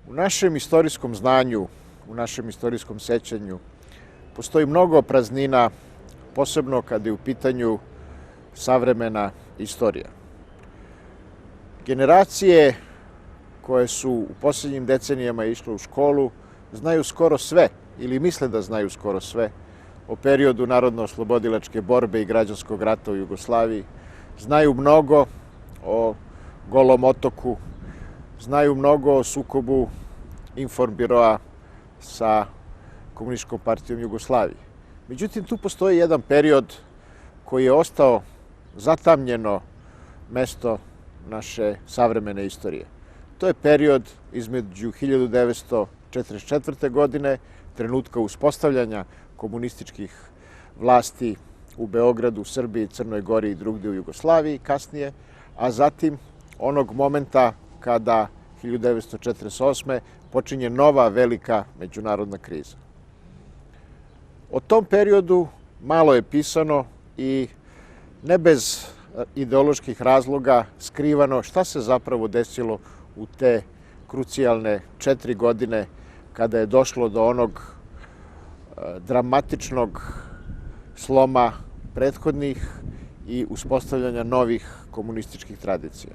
U našem istorijskom znanju, u našem istorijskom sećanju, postoji mnogo praznina, posebno kada je u pitanju savremena istorija. Generacije koje su u posljednjim decenijama išle u školu znaju skoro sve, ili misle da znaju skoro sve, o periodu narodno-oslobodilačke borbe i građanskog rata u Jugoslaviji. Znaju mnogo o Golom otoku, znaju mnogo o sukobu Informbiroa sa Komunističkom partijom Jugoslavije. Međutim, tu postoji jedan period koji je ostao zatamnjeno mesto naše savremene istorije. To je period između 1944. godine, trenutka uspostavljanja komunističkih vlasti u Beogradu, Srbiji, Crnoj Gori i drugdje u Jugoslaviji kasnije, a zatim onog momenta kada 1948. počinje nova velika međunarodna kriza. O tom periodu malo je pisano i ne bez ideoloških razloga skrivano šta se zapravo desilo u te krucijalne 4 godine kada je došlo do onog dramatičnog sloma prethodnih i uspostavljanja novih komunističkih tradicija.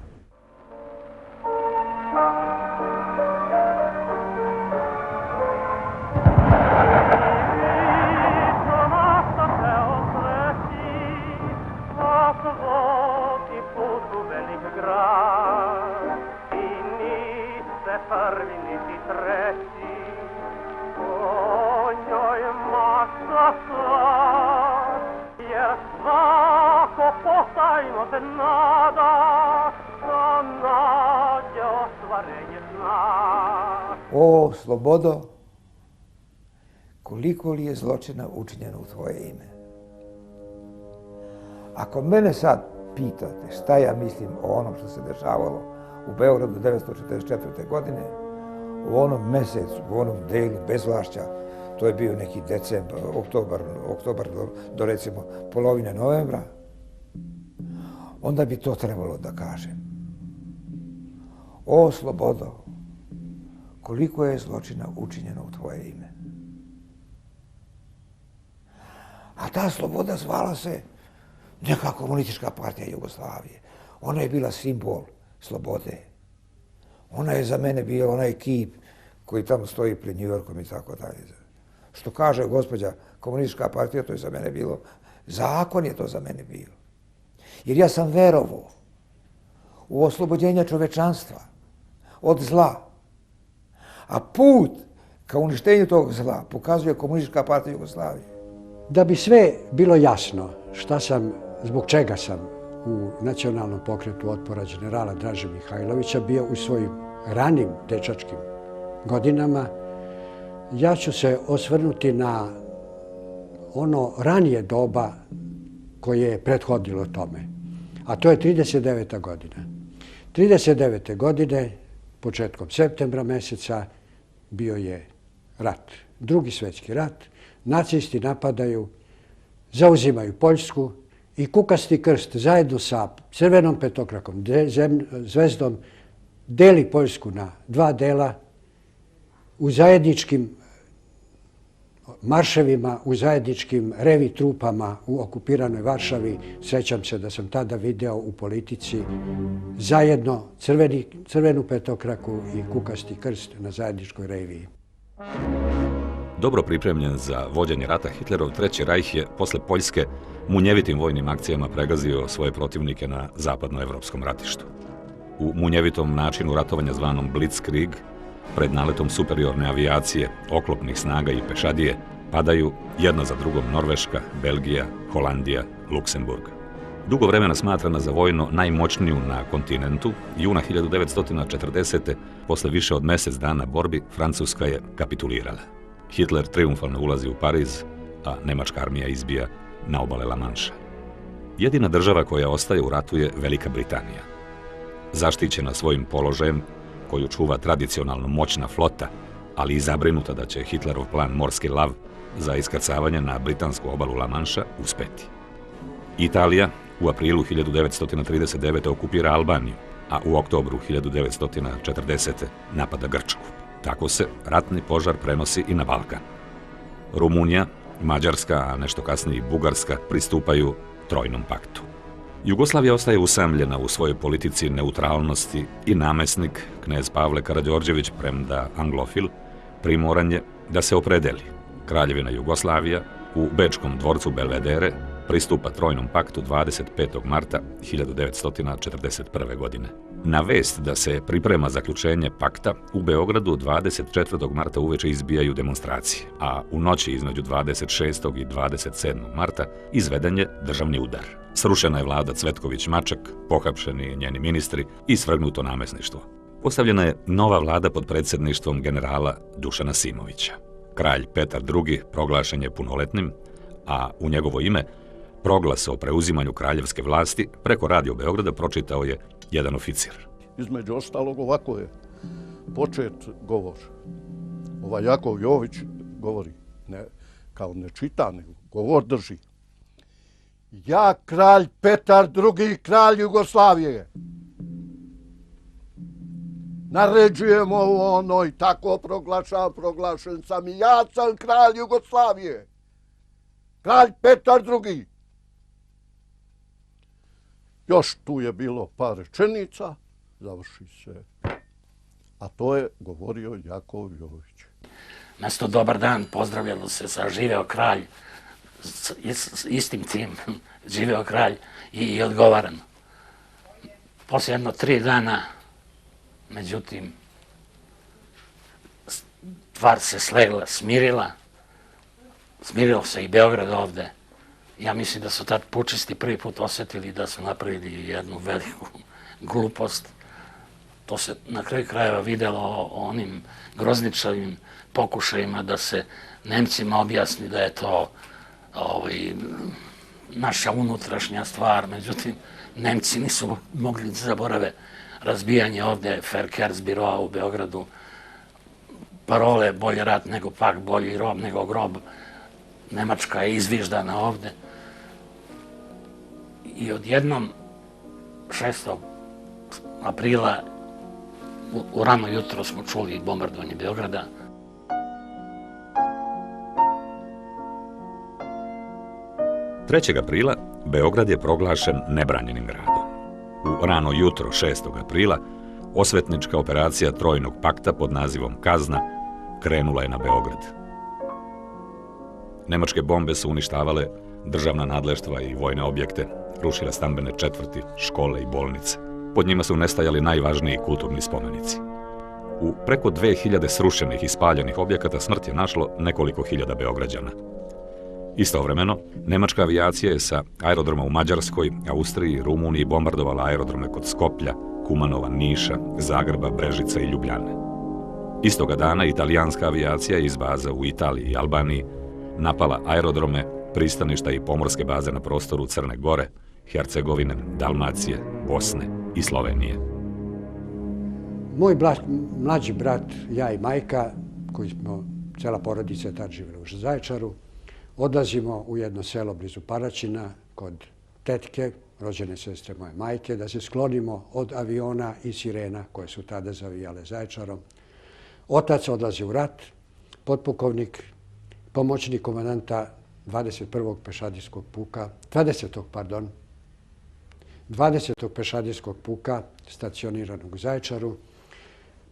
O, slobodo, koliko li je zločina učinjeno u tvoje ime? Ako mene sad pitate šta ja mislim o onom što se dešavalo u Beogradu 1944. godine, u onom mesecu, u onom delu bezvlašća, to je bio neki decembar, oktobar do recimo polovine novembra, onda bi to trebalo da kažem. O, slobodo, koliko je zločina učinjeno u tvoje ime. A ta sloboda zvala se neka Komunistička partija Jugoslavije. Ona je bila simbol slobode. Ona je za mene bio onaj kip koji tamo stoji pred New Yorkom i tako dalje. Što kaže gospođa Komunistička partija, to je za mene bilo, zakon je to za mene bio. Jer ja sam verovao u oslobođenje čovečanstva od zla. A put ka uništenju tog zla pokazuje Komunistička partija Jugoslavije. Da bi sve bilo jasno zbog čega sam u Nacionalnom pokretu otpora generala Draže Mihajlovića bio u svojim ranim dečačkim godinama, ja ću se osvrnuti na ono ranije doba koje je prethodilo tome. A to je 39. godina. 39. godine, početkom septembra meseca, bio je rat. Drugi svjetski rat. Nacisti napadaju, zauzimaju Poljsku i kukasti krst zajedno sa crvenom petokrakom, zvezdom, deli Poljsku na dva dela u zajedničkim marševima, u zajedničkim revi trupama u okupiranoj Varšavi. Sjećam se da sam tada video u Politici zajedno crvenu petokraku i kukasti krst na zajedničkoj reviji. Dobro pripremljen za vođenje rata, Hitlerov Treći rajh je posle Poljske munjevitim vojnim akcijama pregazio svoje protivnike na zapadnoevropskom ratištu. U munjevitom načinu ratovanja zvanom Blitzkrieg, pred naletom superiorne avijacije, oklopnih snaga i pešadije, padaju jedna za drugom Norveška, Belgija, Holandija, Luksemburg. Dugo vremena smatrana za vojno najmoćniju na kontinentu, juna 1940. posle više od mjesec dana borbi, Francuska je kapitulirala. Hitler triumfalno ulazi u Pariz, a nemačka armija izbija na obale La Manša. Jedina država koja ostaje u ratu je Velika Britanija. zaštićena svojim položajem, koju čuva tradicionalno moćna flota, ali i zabrinuta da će Hitlerov plan Morski lav za iskrcavanje na britansku obalu La Manša uspeti. Italija u aprilu 1939. okupira Albaniju, a u oktobru 1940. napada Grčku. Tako se ratni požar prenosi i na Balkan. Rumunija, Mađarska, a nešto kasnije i Bugarska pristupaju Trojnom paktu. Jugoslavija ostaje usamljena u svojoj politici neutralnosti i namesnik, knez Pavle Karađorđević, premda anglofil, primoran je da se opredeli. Kraljevina Jugoslavija u Bečkom dvorcu Belvedere pristupa Trojnom paktu 25. marta 1941. godine. Na vest da se priprema zaključenje pakta, u Beogradu 24. marta uveče izbijaju demonstracije, a u noći između 26. i 27. marta izveden je državni udar. Srušena je vlada Cvetković-Maček, pohapšeni njeni ministri i svrgnuto namesništvo. Postavljena je nova vlada pod predsjedništvom generala Dušana Simovića. Kralj Petar II. Proglašen je punoletnim, a u njegovo ime proglas o preuzimanju kraljevske vlasti preko Radio Beograda pročitao je jedan oficir. Između ostalog ovako je počet govor. Jakov Jović govori, ne kao ne čita, nego govor drži. Ja, kralj Petar II, kralj Jugoslavije, naređujem ovo ono i tako proglašen sam i ja sam kralj Jugoslavije. Kralj Petar II. Još tu je bilo par rečenica, završi se. A to je govorio Jakov Jović. Mesto dobar dan, pozdravljalo se sa živeo kralj, s istim tim, živeo kralj i odgovaran. Poslije jedno 3 dana, međutim, stvar se slegla, smirilo se i Beograd ovde. Ja mislim da su tad pučisti prvi put osjetili da su napravili jednu veliku glupost. To se na kraju krajeva videlo o onim grozničavim pokušajima da se Nemcima objasni da je to naša unutrašnja stvar. Međutim, Nemci nisu mogli zaborave razbijanje ovde Verkehrsbiroa u Beogradu, parole bolje rat nego pak, bolji rob nego grob. Nemačka je izviždana ovde. I odjednom 6. aprila u rano jutro smo čuli bombardovanje Beograda. Trećeg aprila Beograd je proglašen nebranjenim gradom. U rano jutro 6. aprila osvetnička operacija Trojnog pakta pod nazivom Kazna krenula je na Beograd. Nemačke bombe su uništavale državna nadleštva i vojne objekte, rušile stambene četvrti, škole i bolnice. Pod njima su nestajali najvažniji kulturni spomenici. U preko 2000 srušenih i spaljenih objekata smrt je našlo nekoliko hiljada Beograđana. Istovremeno, nemačka avijacija je sa aerodroma u Mađarskoj, Austriji i Rumuniji bombardovala aerodrome kod Skoplja, Kumanova, Niša, Zagreba, Brežice i Ljubljane. Istoga dana italijanska avijacija iz baza u Italiji i Albaniji napala aerodrome, pristaništa i pomorske baze na prostoru Crne Gore, Hercegovine, Dalmacije, Bosne i Slovenije. Moj mlađi brat, ja i majka, koji smo, cela porodica tad živjela u Zaječaru, odlazimo u jedno selo blizu Paraćina kod tetke, rođene sestre moje majke, da se sklonimo od aviona i sirena koje su tada zavijale Zaječarom. Otac odlazi u rat, potpukovnik, pomoćnik komandanta 20. pešadijskog puka stacioniranog u Zaječaru.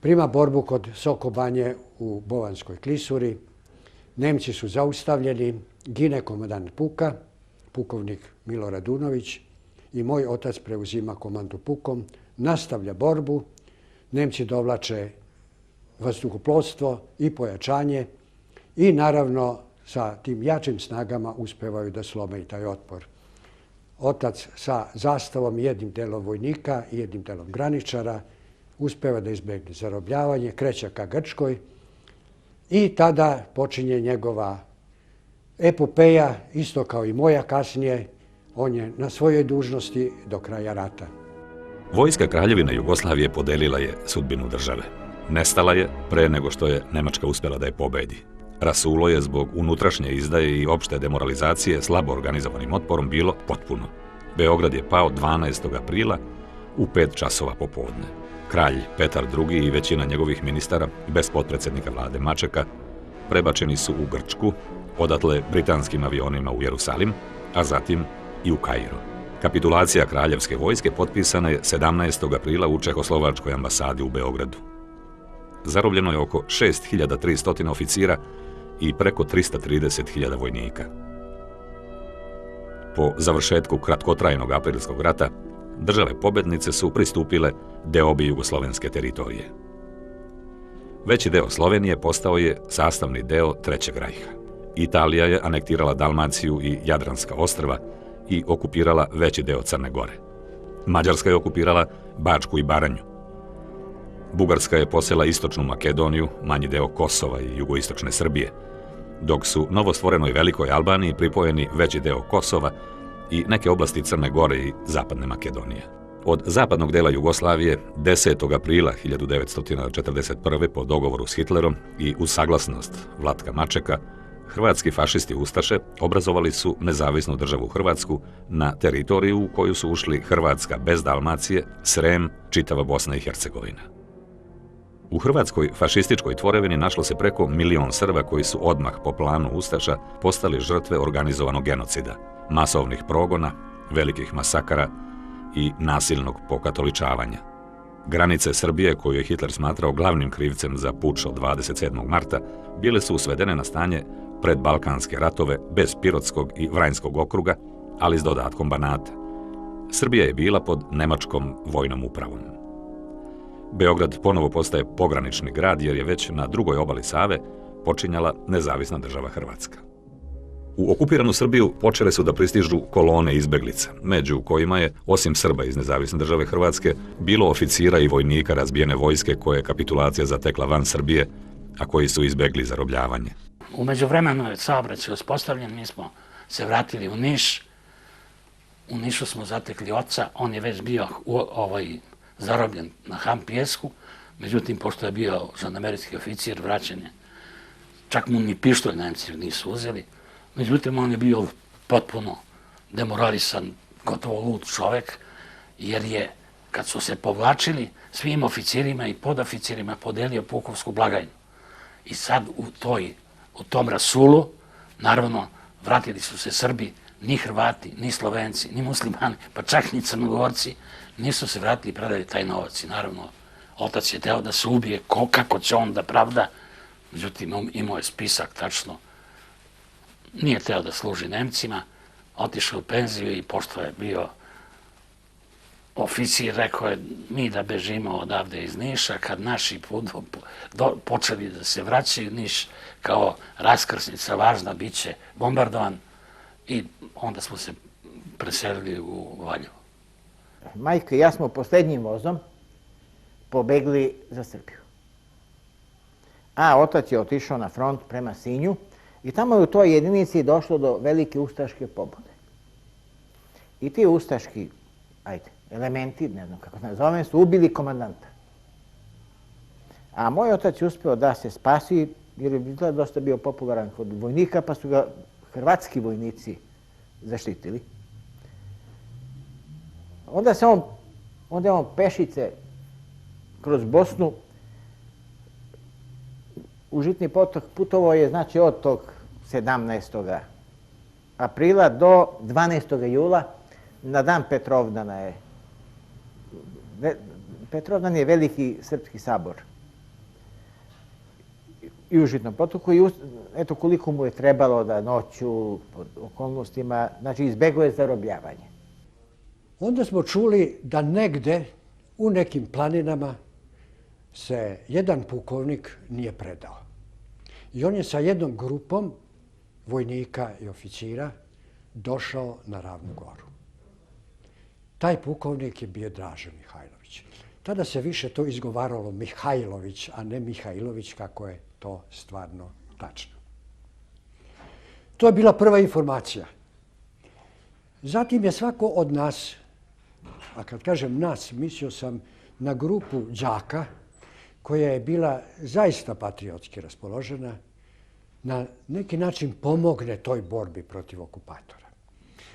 Prima borbu kod Sokobanje u Bovanskoj klisuri. Nemci su zaustavljeni, gine komandant puka, pukovnik Milo Radunović, i moj otac preuzima komandu pukom, nastavlja borbu. Nemci dovlače vazduhoplovstvo i pojačanje i naravno sa tim jačim snagama uspevaju da slome i taj otpor. Otac sa zastavom, jednim delom vojnika i jednim delom graničara uspeva da izbegne zarobljavanje, kreće ka Grčkoj i tada počinje njegova epopeja, isto kao i moja kasnije. On je na svojoj dužnosti do kraja rata. Vojska Kraljevine Jugoslavije podelila je sudbinu države. Nestala je pre nego što je Nemačka uspjela da je pobedi. Rasulo je zbog unutrašnje izdaje i opšte demoralizacije slabo organizovanim otporom bilo potpuno. Beograd je pao 12. aprila u 5 časova popodne. Kralj Petar II i većina njegovih ministara, bez potpredsjednika vlade Mačeka, prebačeni su u Grčku, odatle britanskim avionima u Jerusalim, a zatim i u Kairo. Kapitulacija kraljevske vojske potpisana je 17. aprila u Čehoslovačkoj ambasadi u Beogradu. Zarobljeno je oko 6300 oficira i preko 330.000 vojnika. Po završetku kratkotrajnog aprilskog rata, države pobednice su pristupile deobi jugoslovenske teritorije. Veći deo Slovenije postao je sastavni deo Trećeg rajha. Italija je anektirala Dalmaciju i Jadranska ostrva i okupirala veći deo Crne Gore. Mađarska je okupirala Bačku i Baranju. Bugarska je posela istočnu Makedoniju, manji deo Kosova i jugoistočne Srbije, dok su novostvorenoj Velikoj Albaniji pripojeni veći deo Kosova i neke oblasti Crne Gore i Zapadne Makedonije. Od zapadnog dela Jugoslavije 10. aprila 1941. po dogovoru s Hitlerom i uz saglasnost Vlatka Mačeka, hrvatski fašisti ustaše obrazovali su nezavisnu državu Hrvatsku na teritoriju u koju su ušli Hrvatska bez Dalmacije, Srem, čitava Bosna i Hercegovina. U hrvatskoj fašističkoj tvorevini našlo se preko 1 milion Srba koji su odmah po planu ustaša postali žrtve organizovanog genocida, masovnih progona, velikih masakara i nasilnog pokatoličavanja. Granice Srbije, koju je Hitler smatrao glavnim krivcem za puč od 27. marta, bile su svedene na stanje pred Balkanske ratove bez Pirotskog i Vranjskog okruga, ali s dodatkom Banata. Srbija je bila pod nemačkom vojnom upravom. Beograd ponovo postaje pogranični grad jer je već na drugoj obali Save počinjala nezavisna država Hrvatska. U okupiranu Srbiju počele su da pristižu kolone izbeglica, među kojima je, osim Srba iz nezavisne države Hrvatske, bilo oficira i vojnika razbijene vojske koje je kapitulacija zatekla van Srbije, a koji su izbegli zarobljavanje. U međuvremenu je saobraćaj uspostavljen, mi smo se vratili u Niš. U Nišu smo zatekli oca, on je već bio zarobljen na ham pijesku, međutim, pošto je bio žandarmerijski oficir, vraćen je. Čak mu ni pištolj Nemci nisu uzeli. Međutim, on je bio potpuno demoralisan, gotovo lud čovek, jer je, kad su se povlačili, svim oficirima i podoficirima podelio pukovsku blagajnu. I sad u tom rasulu, naravno, vratili su se Srbi, ni Hrvati, ni Slovenci, ni muslimani, pa čak ni Crnogorci, nisu se vratili i predali taj novac. I naravno, otac je teo da se ubije, kako će on da pravda, međutim, imao je spisak tačno. Nije teo da služi Nemcima, otišao u penziju i pošto je bio oficir, rekao je mi da bežimo odavde iz Niša, kad naši počeli da se vraćaju, Niš kao raskrsnica važna, bit će bombardovan i onda smo se preselili u Valjevo. Majka i ja smo posljednjim vozom pobegli za Srbiju. A otac je otišao na front prema Sinju i tamo je u toj jedinici došlo do velike ustaške pobune. I ti ustaški, elementi, ne znam kako se nazovem, su ubili komandanta. A moj otac je uspeo da se spasi, jer je dosta bio popularan kod vojnika, pa su ga hrvatski vojnici zaštitili. Onda je on pešice kroz Bosnu u Žitni potok putovao je, znači, od tog 17. aprila do 12. jula na dan Petrovdana je. Petrovdan je veliki srpski sabor i u Žitnom potoku i eto koliko mu je trebalo da noću pod okolnostima, znači izbegao je zarobljavanje. Onda smo čuli da negde u nekim planinama se jedan pukovnik nije predao. I on je sa jednom grupom vojnika i oficira došao na Ravnu Goru. Taj pukovnik je bio Draža Mihajlović. Tada se više to izgovaralo Mihajlović, a ne Mihajlović, kako je to stvarno tačno. To je bila prva informacija. Zatim je svako od nas A kad kažem nas, mislio sam na grupu đaka koja je bila zaista patriotski raspoložena, na neki način pomogne toj borbi protiv okupatora.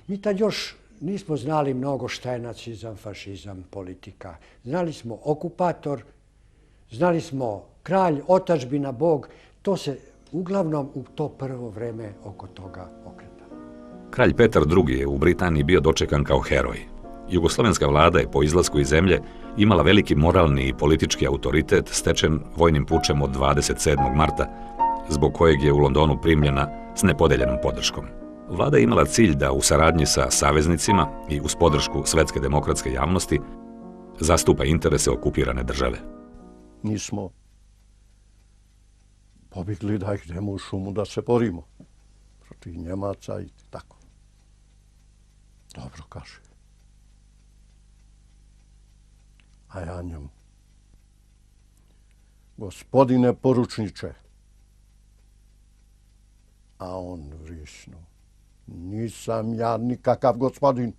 Mi tad još nismo znali mnogo šta je nacizam, fašizam, politika. Znali smo okupator, znali smo kralj, otadžbina, Bog. To se uglavnom u to prvo vreme oko toga okretalo. Kralj Petar II. Je u Britaniji bio dočekan kao heroj. Jugoslovenska vlada je po izlasku iz zemlje imala veliki moralni i politički autoritet stečen vojnim pučem od 27. marta, zbog kojeg je u Londonu primljena s nepodeljenom podrškom. Vlada je imala cilj da u saradnji sa saveznicima i uz podršku svetske demokratske javnosti zastupa interese okupirane države. Mi smo pobjegli da idemo u šumu da se borimo protiv Njemaca i tako. Dobro, kaže. A ja njemu: gospodine poručniče. A on vrisnuo: nisam ja nikakav gospodin.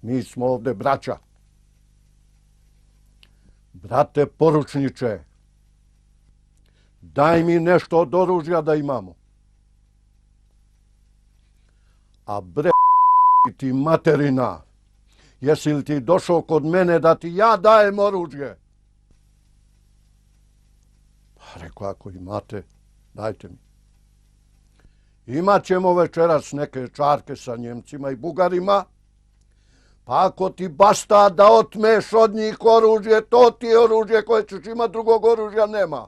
Mi smo ovdje braća. Brate poručniče, daj mi nešto od oružja da imamo. A bre ti materina, jesi li ti došao kod mene da ti ja dajem oružje? Pa rekao, ako imate, dajte mi. Imat ćemo večeras neke čarke sa Njemcima i Bugarima, pa ako ti basta da otmeš od njih oružje, to ti je oružje koje ćeš imati, drugog oružja nema.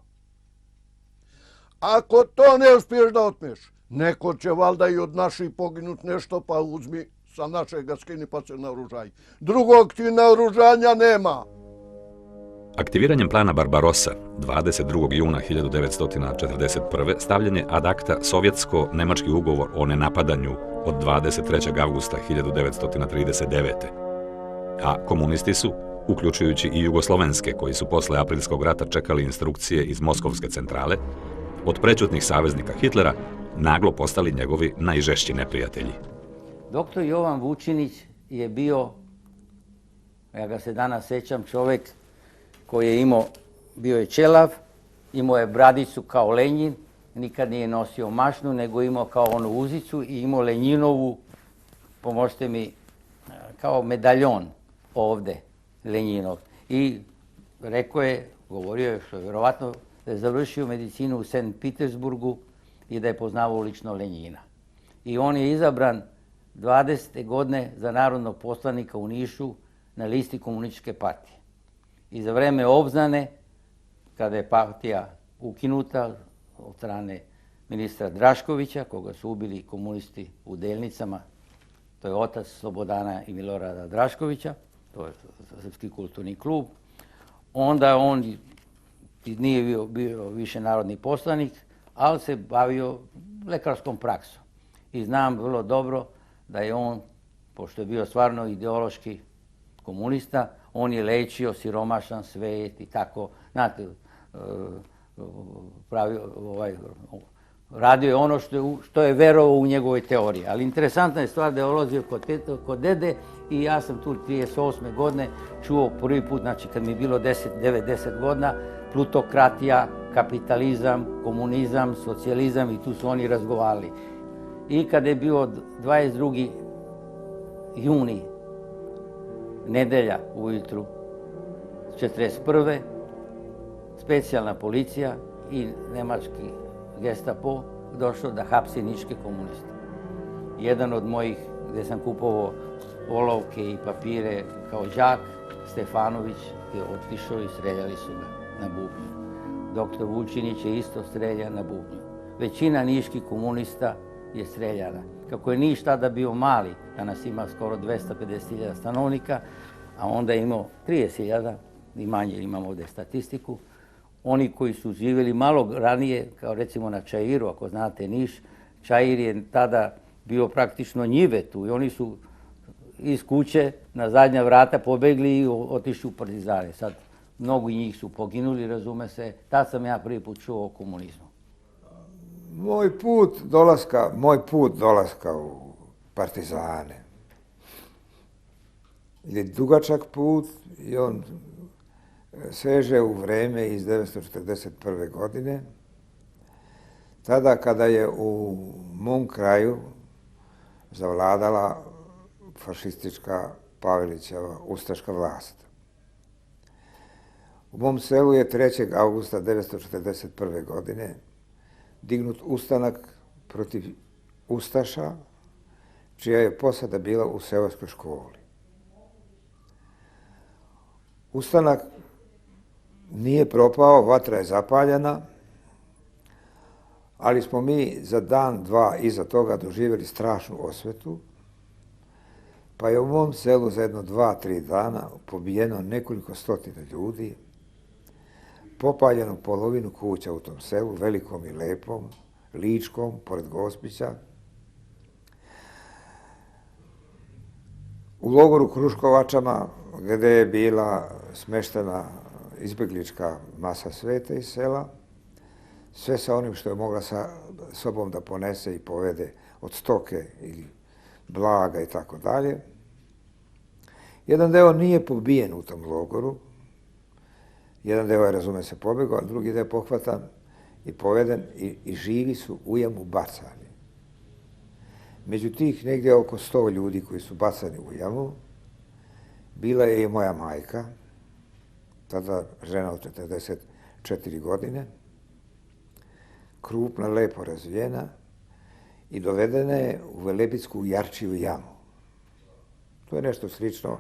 Ako to ne uspiješ da otmeš, neko će valjda i od naših poginut nešto, pa uzmi sa našega skini pa se naoružaj. Drugog ti naoružanja nema. Aktiviranjem plana Barbarossa 22. juna 1941. stavljen je ad acta sovjetsko-nemački ugovor o nenapadanju od 23. avgusta 1939. A komunisti su, uključujući i jugoslovenske koji su posle aprilskog rata čekali instrukcije iz Moskovske centrale, od prećutnih saveznika Hitlera naglo postali njegovi najžešći neprijatelji. Doktor Jovan Vučinić je bio, ja ga se danas sećam, čovjek koji je bio je ćelav, imao je bradicu kao Lenjin, nikad nije nosio mašnu, nego imao kao onu uzicu i imao Lenjinovu, pomožite mi, kao medaljon ovdje, Lenjinov. I rekao je, govorio je, što je vjerovatno, da je završio medicinu u St. Petersburgu i da je poznavao lično Lenjina. I on je izabran 20. godine za narodnog poslanika u Nišu na listi komunističke partije. I za vreme obznane, kada je partija ukinuta od strane ministra Draškovića, koga su ubili komunisti u Delnicama, to je otac Slobodana i Milorada Draškovića, to je Srpski kulturni klub, onda on nije bio više narodni poslanik, ali se bavio lekarskom praksom. I znam vrlo dobro da je on, pošto je bio stvarno ideološki komunista, on je lečio siromašan svet i tako, znate, radio je ono što je verovao u njegove teorije. Ali interesantna je stvar da je odlazio kod dede i ja sam tu 38. godine čuo prvi put, znači kad mi je bilo 9-10 godina, plutokratija, kapitalizam, komunizam, socijalizam i tu su oni razgovarali. I kada je bio 22. juni, nedelja ujutru 1941. specijalna policija i nemački Gestapo došao da hapsi niške komuniste. Jedan od mojih, gdje sam kupovao olovke i papire kao đak, Stefanović, je otišao i streljali su ga na bubnju. Doktor Vučinić je isto streljan na bubnju. Većina niških komunista je streljana. Kako je Niš tada bio mali, danas ima skoro 250.000 stanovnika, a onda je imao 30.000, i manje imamo ovdje statistiku, oni koji su živjeli malo ranije, kao recimo na Čairu, ako znate Niš, Čair je tada bio praktično njive tu i oni su iz kuće na zadnja vrata pobegli i otišli u partizane. Sad, mnogi njih su poginuli, razume se, tad sam ja prvi put čuo o komunizmu. Moj put dolaska u partizane je dugačak put i on seže u vreme iz 1941. godine, tada kada je u mom kraju zavladala fašistička Pavelićeva ustaška vlast. U mom selu je 3. augusta 1941. godine dignut ustanak protiv ustaša, čija je posada bila u seoskoj školi. Ustanak nije propao, vatra je zapaljena, ali smo mi za dan, dva iza toga doživjeli strašnu osvetu, pa je u mom selu za jedno 2-3 dana pobijeno nekoliko stotina ljudi, popaljeno polovinu kuća u tom selu, velikom i lepom, Ličkom, pored Gospića. U logoru Kruškovačama, gde je bila smeštena izbjeglička masa sveta iz sela, sve sa onim što je mogla sa sobom da ponese i povede od stoke ili blaga i tako dalje. Jedan deo nije pobijen u tom logoru, jedan deo je, razume se, pobjegao, a drugi deo je pohvatan i poveden i živi su u jamu bacani. Među tih negdje oko 100 ljudi koji su bacani u jamu, bila je i moja majka, tada žena od 44 godine, krupna, lepo razvijena i dovedena je u Velebitsku Jarčiju jamu. To je nešto slično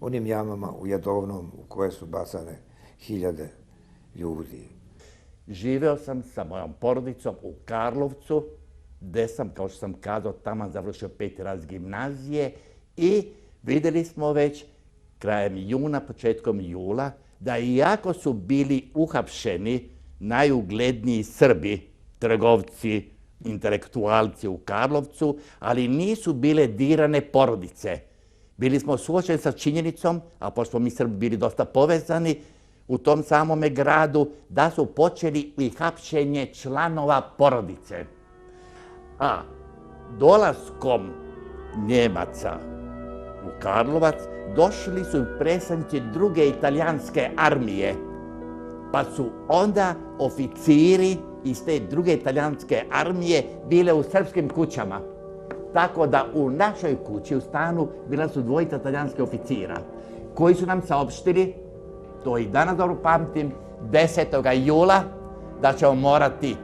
onim jamama u Jadovnom u koje su bacane hiljade ljudi. Živeo sam sa mojom porodicom u Karlovcu, gde sam, kao što sam kazao, tamo završio 5. razred gimnazije i vidjeli smo već krajem juna, početkom jula, da iako su bili uhapšeni najugledniji Srbi, trgovci, intelektualci u Karlovcu, ali nisu bile dirane porodice. Bili smo suočeni sa činjenicom, a pošto smo mi Srbi bili dosta povezani u tom samome gradu, da su počeli i hapšenje članova porodice. A dolaskom Njemaca u Karlovac došli su predstavnici druge italijanske armije, pa su onda oficiri iz te druge italijanske armije bile u srpskim kućama. Tako da u našoj kući, u stanu, bila su 2 italijanske oficira, koji su nam saopštili, to i danas dobro pamtim, 10. jula, da ćemo morati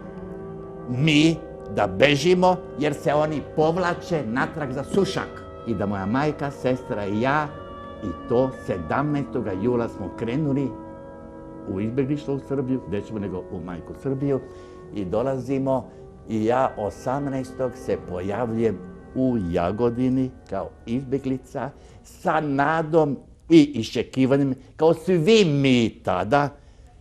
mi da bežimo, jer se oni povlače natrag za Sušak. I da moja majka, sestra i ja, i to 17. jula smo krenuli u izbjeglištvo u Srbiju, gdje ćemo nego u majku Srbiju, i dolazimo i ja 18. se pojavljujem u Jagodini kao izbjeglica sa nadom i iščekivanjem, kao svi mi tada.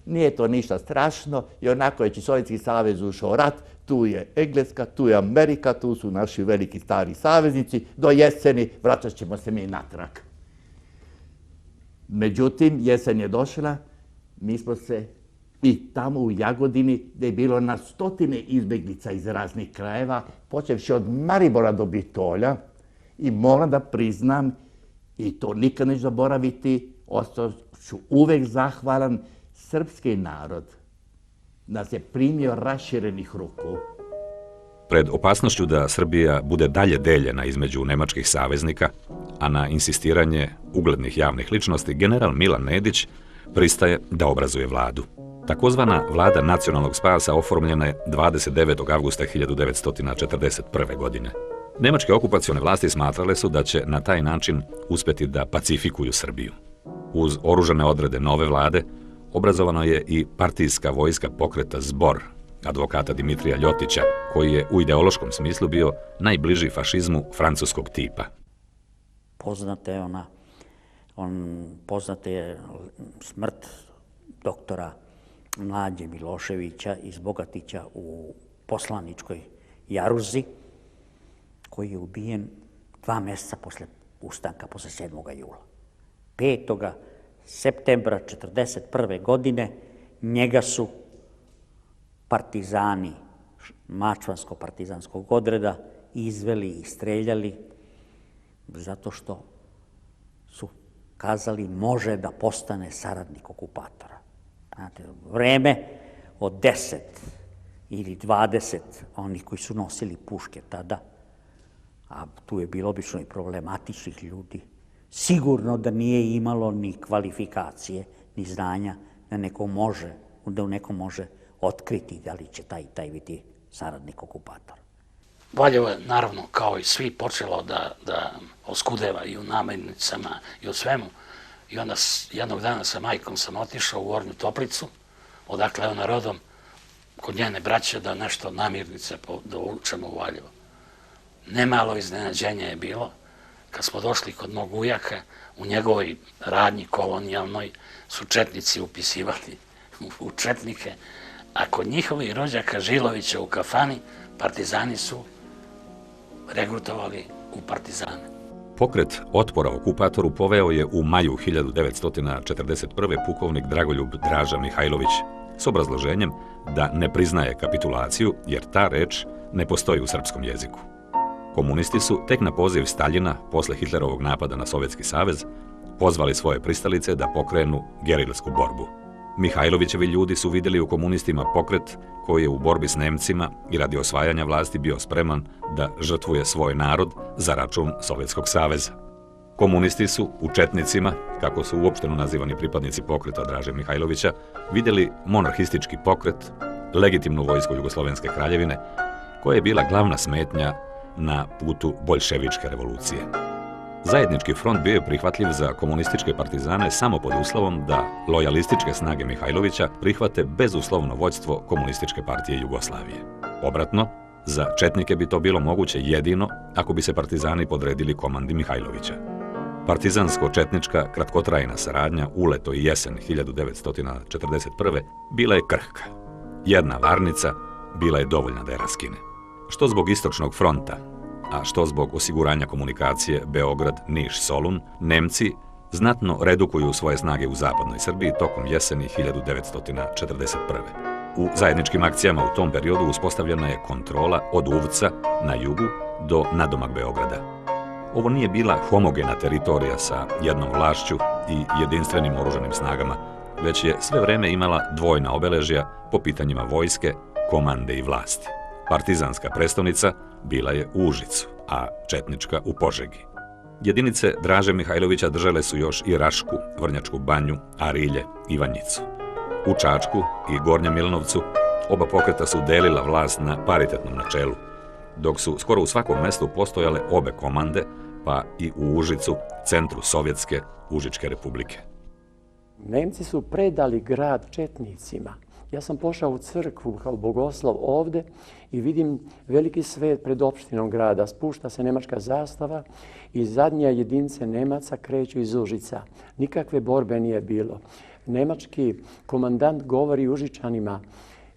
Nije to ništa strašno i onako je Sovjetski savez ušao rat, tu je Engleska, tu je Amerika, tu su naši veliki stari saveznici, do jeseni vraćat ćemo se mi natrag. Međutim, jesen je došla, mi smo se i tamo u Jagodini, gdje je bilo na stotine izbjeglica iz raznih krajeva, počevši od Maribora do Bitolja, i moram da priznam, i to nikad neću zaboraviti, ostao ću uvek zahvalan, srpski narod nas je primio raširenih ruku. Pred opasnošću da Srbija bude dalje deljena između nemačkih saveznika, a na insistiranje uglednih javnih ličnosti, general Milan Nedić pristaje da obrazuje vladu. Takozvana vlada nacionalnog spasa oformljena je 29. avgusta 1941. godine. Nemačke okupacione vlasti smatrale su da će na taj način uspjeti da pacifikuju Srbiju. Uz oružane odrede nove vlade obrazovano je i partijska vojska pokreta Zbor, advokata Dimitrija Ljotića, koji je u ideološkom smislu bio najbliži fašizmu francuskog tipa. Poznate je smrt doktora Mlađe Miloševića iz Bogatića u poslaničkoj jaruzi, koji je ubijen 2 mjeseca posle ustanka, posle 7. jula. 5. septembra 1941. godine njega su partizani Mačvansko-partizanskog odreda izveli i streljali zato što su kazali može da postane saradnik okupatora. Znate, vreme od 10 ili 20 onih koji su nosili puške tada, a tu je bilo obično i problematičnih ljudi, sigurno da nije imalo ni kvalifikacije, ni znanja da neko može otkriti da li će taj biti saradnik okupatora. Valjevo je, naravno, kao i svi, počelo da oskudeva i u namirnicama i u svemu. I onda jednog dana sa majkom sam otišao u Gornju Toplicu, odakle je ona rodom, kod njene braće da nešto namirnice dovučemo u Valjevo. Nemalo iznenađenje je bilo kad smo došli kod mog ujaka, u njegovoj radnji kolonijalnoj su četnici upisivali u četnike, a kod njihovih rođaka Žilovića u kafani partizani su regrutovali u partizane. Pokret otpora okupatoru poveo je u maju 1941. pukovnik Dragoljub Draža Mihajlović s obrazloženjem da ne priznaje kapitulaciju jer ta reč ne postoji u srpskom jeziku. Komunisti su tek na poziv Staljina, posle Hitlerovog napada na Sovjetski savez, pozvali svoje pristalice da pokrenu gerilsku borbu. Mihajlovićevi ljudi su vidjeli u komunistima pokret koji je u borbi s Nemcima i radi osvajanja vlasti bio spreman da žrtvuje svoj narod za račun Sovjetskog saveza. Komunisti su u četnicima, kako su uopšteno nazivani pripadnici pokreta Draže Mihajlovića, vidjeli monarhistički pokret, legitimnu vojsku Jugoslovenske kraljevine, koja je bila glavna smetnja na putu boljševičke revolucije. Zajednički front bio je prihvatljiv za komunističke partizane samo pod uslovom da lojalističke snage Mihajlovića prihvate bezuslovno vođstvo Komunističke partije Jugoslavije. Obratno, za četnike bi to bilo moguće jedino ako bi se partizani podredili komandi Mihajlovića. Partizansko-četnička kratkotrajna saradnja u leto i jesen 1941. bila je krhka. Jedna varnica bila je dovoljna da je raskine. Što zbog istočnog fronta, a što zbog osiguranja komunikacije Beograd-Niš-Solun, Nemci znatno redukuju svoje snage u zapadnoj Srbiji tokom jeseni 1941. U zajedničkim akcijama u tom periodu uspostavljena je kontrola od Uvca na jugu do nadomak Beograda. Ovo nije bila homogena teritorija sa jednom vlašću i jedinstvenim oružanim snagama, već je sve vreme imala dvojna obeležja po pitanjima vojske, komande i vlasti. Partizanska prestonica bila je u Užicu, a četnička u Požegi. Jedinice Draže Mihajlovića držale su još i Rašku, Vrnjačku banju, Arilje, Ivanjicu. U Čačku i Gornjem Milanovcu oba pokreta su delila vlast na paritetnom načelu, dok su skoro u svakom mestu postojale obe komande, pa i u Užicu, centru Sovjetske Užičke republike. Nemci su predali grad četnicima. Ja sam pošao u crkvu kao bogoslov ovde i vidim veliki svet pred opštinom grada. Spušta se nemačka zastava i zadnje jedinice Nemaca kreću iz Užica. Nikakve borbe nije bilo. Nemački komandant govori Užičanima: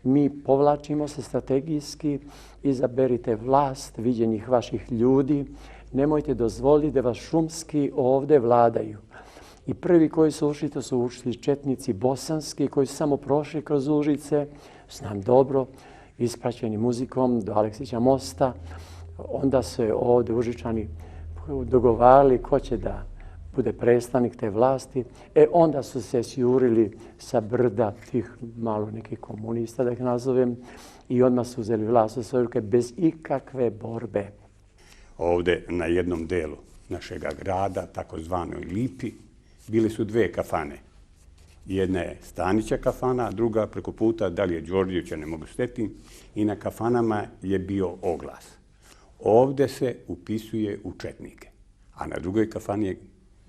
mi povlačimo se strategijski, izaberite vlast viđenih vaših ljudi, nemojte dozvoliti da vas šumski ovde vladaju. I prvi koji su ušli, to su ušli četnici bosanski koji su samo prošli kroz Užice, znam dobro, ispraćeni muzikom do Aleksića mosta. Onda se ovde Užičani dogovarali ko će da bude predstavnik te vlasti. Onda su se sjurili sa brda tih malo nekih komunista, da ih nazovem, i odmah su uzeli vlast u svoje ruke bez ikakve borbe. Ovde na jednom delu našega grada, takozvanoj Lipi, bile su dve kafane. Jedna je Stanića kafana, a druga preko puta, da li je Đorđevića, ne mogu setiti, i na kafanama je bio oglas. Ovde se upisuje u četnike, a na drugoj kafani je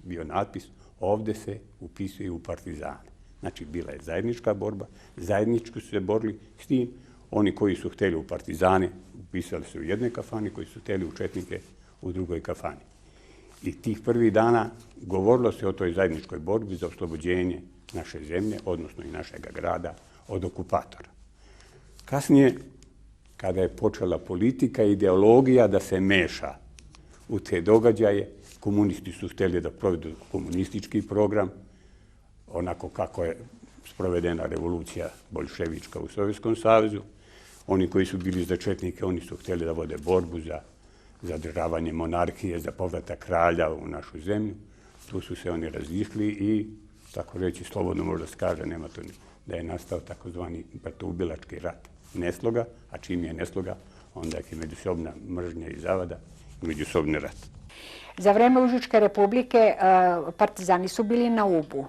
bio natpis: ovde se upisuje u partizane. Znači, bila je zajednička borba, zajednički su se borili s tim. Oni koji su hteli u partizane upisali se u jednoj kafani, koji su hteli u četnike u drugoj kafani. I tih prvih dana govorilo se o toj zajedničkoj borbi za oslobođenje naše zemlje, odnosno i našeg grada, od okupatora. Kasnije, kada je počela politika i ideologija da se meša u te događaje, komunisti su hteli da provedu komunistički program, onako kako je sprovedena revolucija boljševička u Sovjetskom savezu. Oni koji su bili za četnike, oni su hteli da vode borbu za zadržavanje monarhije, za povratak kralja u našu zemlju. Tu su se oni razišli i, tako reći, slobodno možda se kaže, nema to da je nastao takozvani bratoubilački rat. Nesloga, a čim je nesloga, onda je međusobna mržnja i zavada i međusobni rat. Za vreme Užičke republike partizani su bili na Ubu.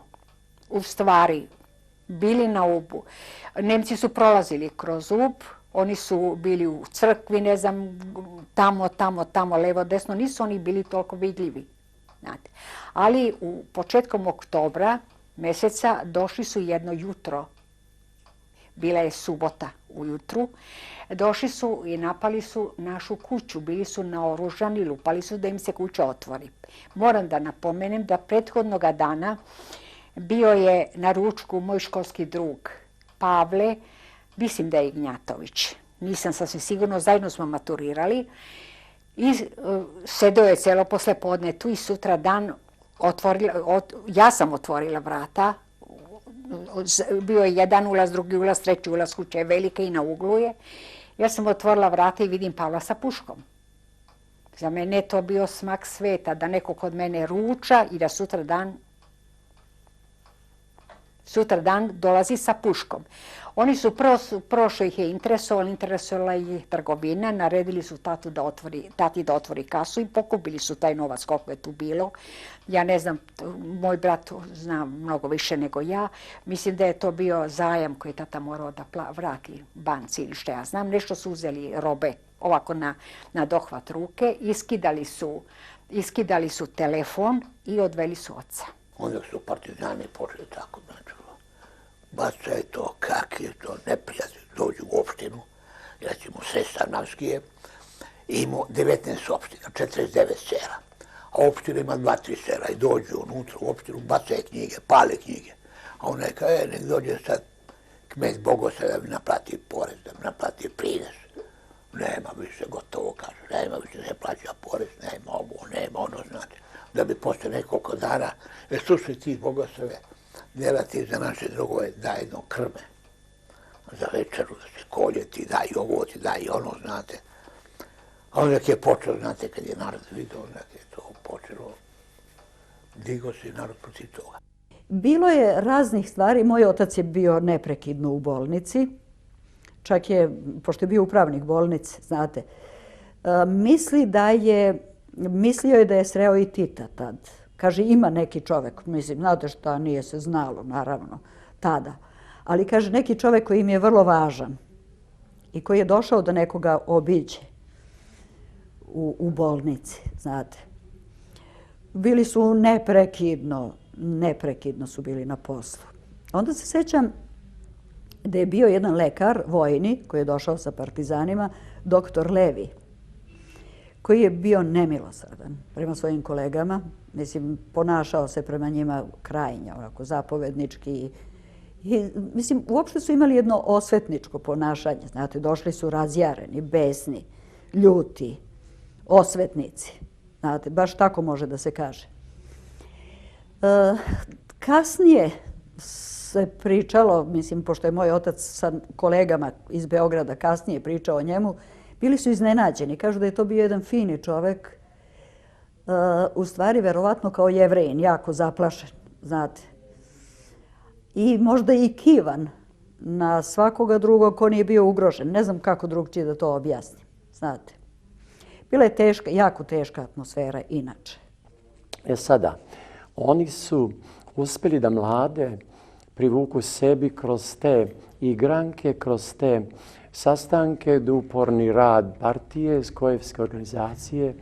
U stvari, bili na Ubu. Nemci su prolazili kroz Ub, oni su bili u crkvi, ne znam, tamo, levo, desno, nisu oni bili toliko vidljivi. Znate. Ali početkom oktobra meseca došli su jedno jutro, bila je subota ujutru, došli su i napali su našu kuću, bili su naoružani, lupali su da im se kuća otvori. Moram da napomenem da prethodnog dana bio je na ručku moj školski drug Pavle, mislim da je Ignjatović, nisam sasvim sigurno, zajedno smo maturirali i sedeo je celo posle podne tu i sutra dan ja sam otvorila vrata, bio je jedan ulaz, drugi ulaz, treći ulaz, kuća je velika i na uglu je. Ja sam otvorila vrata i vidim Pavla sa puškom. Za mene je to bio smak sveta, da neko kod mene ruča i da sutradan dolazi sa puškom. Oni su prvo što ih je interesovala ih trgovina, naredili su tati da otvori kasu i pokupili su taj novac koliko je tu bilo. Ja ne znam, moj brat zna mnogo više nego ja. Mislim da je to bio zajam koji je tata morao da vrati banci ili što ja znam. Nešto su uzeli robe ovako na dohvat ruke, iskidali su telefon i odveli su oca. Onda su partizani počeli tako, znači, bacaj to, kak je to, neprijatelj, dođu u opštinu, recimo Sestarnavski je, imao 19 opština, 49 sela, a opština ima 2-3 sela i dođu unutra u opštinu, bacaj knjige, pale knjige, a on neka nek dođe sad kmet Bogosa da mi naplati porez, da mi naplati prinez. Nema više, gotovo kaže, nema više, ne plaća porez, nema ovo, nema ono, znači, da bi posle nekoliko dana, slušaj ti Bogosove, djela ti za naše drugove daj jedno krme za večeru, da se kolje ti daj ovo, ti daj ono, znate. A onda je počelo, znate, kad je narod vidio, onda je to počelo, digo se narod protiv toga. Bilo je raznih stvari, moj otac je bio neprekidno u bolnici, čak je, pošto je bio upravnik bolnice, znate, mislio je da je sreo i Tita tad. Kaže, ima neki čovek, mislim, znate šta, nije se znalo, naravno, tada. Ali kaže, neki čovek koji im je vrlo važan i koji je došao da nekoga obiđe u bolnici, znate. Bili su neprekidno su bili na poslu. Onda se sećam da je bio jedan lekar, vojni, koji je došao sa partizanima, doktor Levi, koji je bio nemilosrdan prema svojim kolegama. Mislim, ponašao se prema njima krajnje, onako, zapovednički. Mislim, uopšte su imali jedno osvetničko ponašanje. Znate, došli su razjareni, besni, ljuti, osvetnici. Znate, baš tako može da se kaže. Kasnije se pričalo, mislim, pošto je moj otac sa kolegama iz Beograda kasnije pričao o njemu, bili su iznenađeni. Kažu da je to bio jedan fini čovek, u stvari, verovatno kao Jevrejin, jako zaplašen, znate. I možda i kivan na svakoga drugog ko nije bio ugrožen. Ne znam kako drugčije da to objasnim, znate. Bila je teška, jako teška atmosfera inače. Sada, oni su uspjeli da mlade privuku sebi kroz te igranke, kroz te sastanke, uporni rad partije, skojevske organizacije,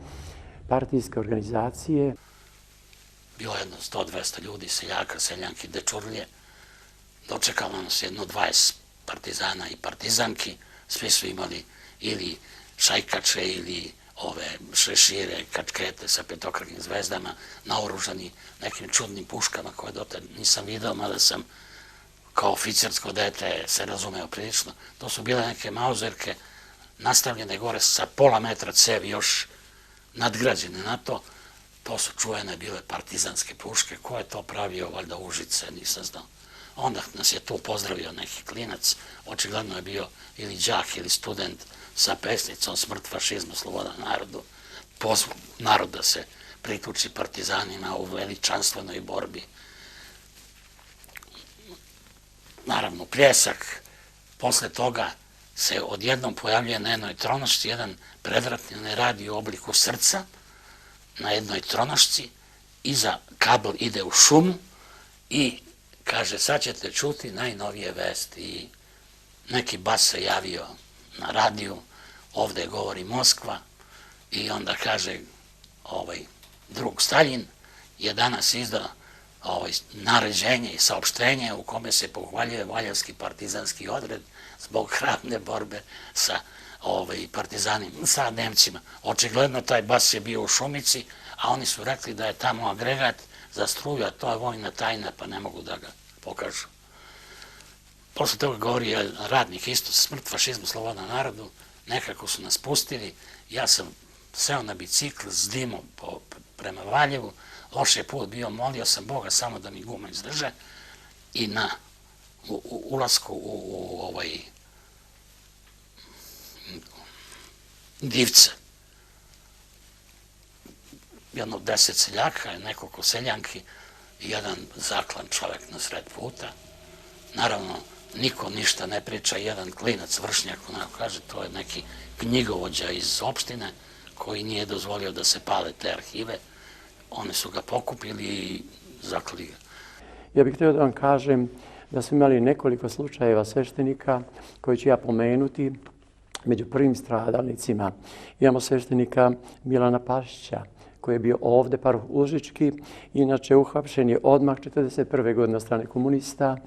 partijske organizacije. Bilo je jedno 100-200 ljudi, seljaka, seljanki, dečurlje. Dočekalo nas jedno 20 partizana i partizanki. Svi su imali ili šajkače ili ove šešire, kačkete sa petokrakim zvezdama, naoružani nekim čudnim puškama koje dotad nisam video, mada sam kao oficirsko dete se razumeo prilično. To su bile neke mauzerke nastavljene gore sa pola metra cevi još nadgrađene na to. To su čuvene bile partizanske puške. Ko je to pravio, valjda Užice, nisam znao. Onda nas je tu pozdravio neki klinac, očigledno je bio ili đak ili student sa pesnicom Smrt fašizmu, sloboda narodu. Pozvao narod da se priključi partizanima u veličanstvenoj borbi. Naravno, pljesak, posle toga se odjednom pojavljuje na jednoj tronošci jedan predvratni radi u obliku srca, na jednoj tronošci, iza kabl ide u šumu i kaže, sad ćete čuti najnovije vesti. I neki bas se javio na radiju, ovde govori Moskva, i onda kaže, drug Staljin je danas izdao naređenje i saopštenje u kome se pohvaljuje Valjevski partizanski odred zbog hrabre borbe sa partizanima, sa Nemcima. Očigledno taj bas je bio u Šumici, a oni su rekli da je tamo agregat za struju, a to je vojna tajna, pa ne mogu da ga pokažu. Posle toga govori radnik isto, smrt fašizmu, sloboda narodu, nekako su nas pustili, ja sam seo na bicikl s dimom prema Valjevu, loš je put bio, molio sam Boga samo da mi gume izdrže i na ulasku u Divce, jedno 10 seljaka, nekoliko seljanki i jedan zaklan čovek na sred puta. Naravno, niko ništa ne priča, jedan klinac vršnjak, onako kaže, to je neki knjigovođa iz opštine koji nije dozvolio da se pale te arhive. Oni su ga pokupili i zaklali ga. Ja bih htio da vam kažem da smo imali nekoliko slučajeva sveštenika koji ću ja pomenuti. Među prvim stradalnicima imamo sveštenika Milana Pašića, koji je bio ovde paružički, inače uhapšen je odmah 1941. godine od strane komunista,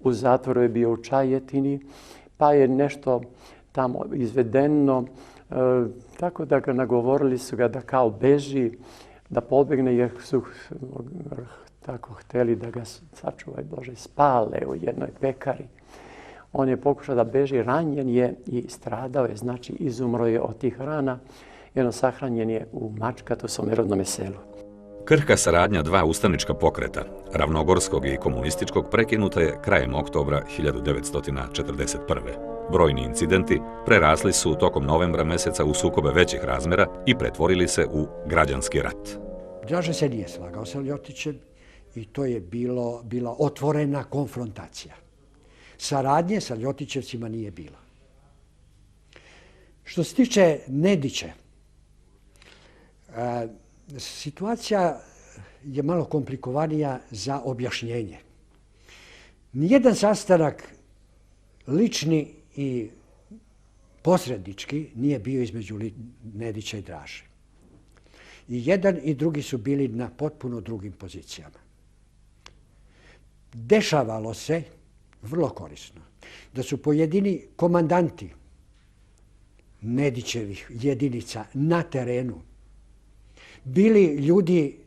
u zatvoru je bio u Čajetini, pa je nešto tamo izvedeno, tako da ga nagovorili su ga da kao beži, da pobegne, jer su tako hteli da ga, sačuvaj Bože, spale u jednoj pekari. On je pokušao da beži, ranjen je i stradao je, znači izumro je od tih rana, jedno sahranjen je u Mačkatu, svome rodnome selu. Krhka saradnja dva ustanička pokreta, ravnogorskog i komunističkog, prekinuta je krajem oktobra 1941. Brojni incidenti prerasli su tokom novembra meseca u sukobe većih razmera i pretvorili se u građanski rat. Draže se nije slagao sa Ljotićem i to je bila otvorena konfrontacija. Saradnje sa Ljotićevcima nije bilo. Što se tiče Nediće, situacija je malo komplikovanija za objašnjenje. Nijedan sastanak lični i posrednički nije bio između Nedića i Draže. I jedan i drugi su bili na potpuno drugim pozicijama. Dešavalo se, vrlo korisno, da su pojedini komandanti Nedićevih jedinica na terenu bili ljudi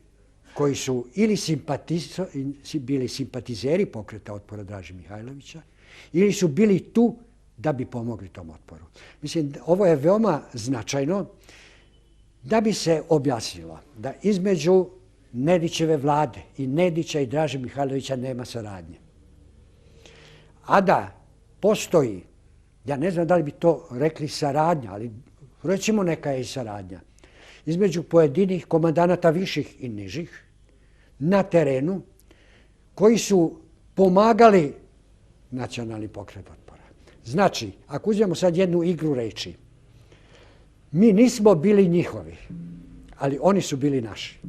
koji su ili bili simpatizeri pokreta otpora Draže Mihajlovića ili su bili tu da bi pomogli tom otporu. Mislim, ovo je veoma značajno da bi se objasnilo da između Nedićeve vlade i Nedića i Draže Mihajlovića nema saradnje. A da postoji, ja ne znam da li bi to rekli saradnja, ali recimo neka je i saradnja, između pojedinih komandanata viših i nižih na terenu koji su pomagali nacionalni pokret otpora. Znači, ako uzmemo sad jednu igru reči, mi nismo bili njihovi, ali oni su bili naši.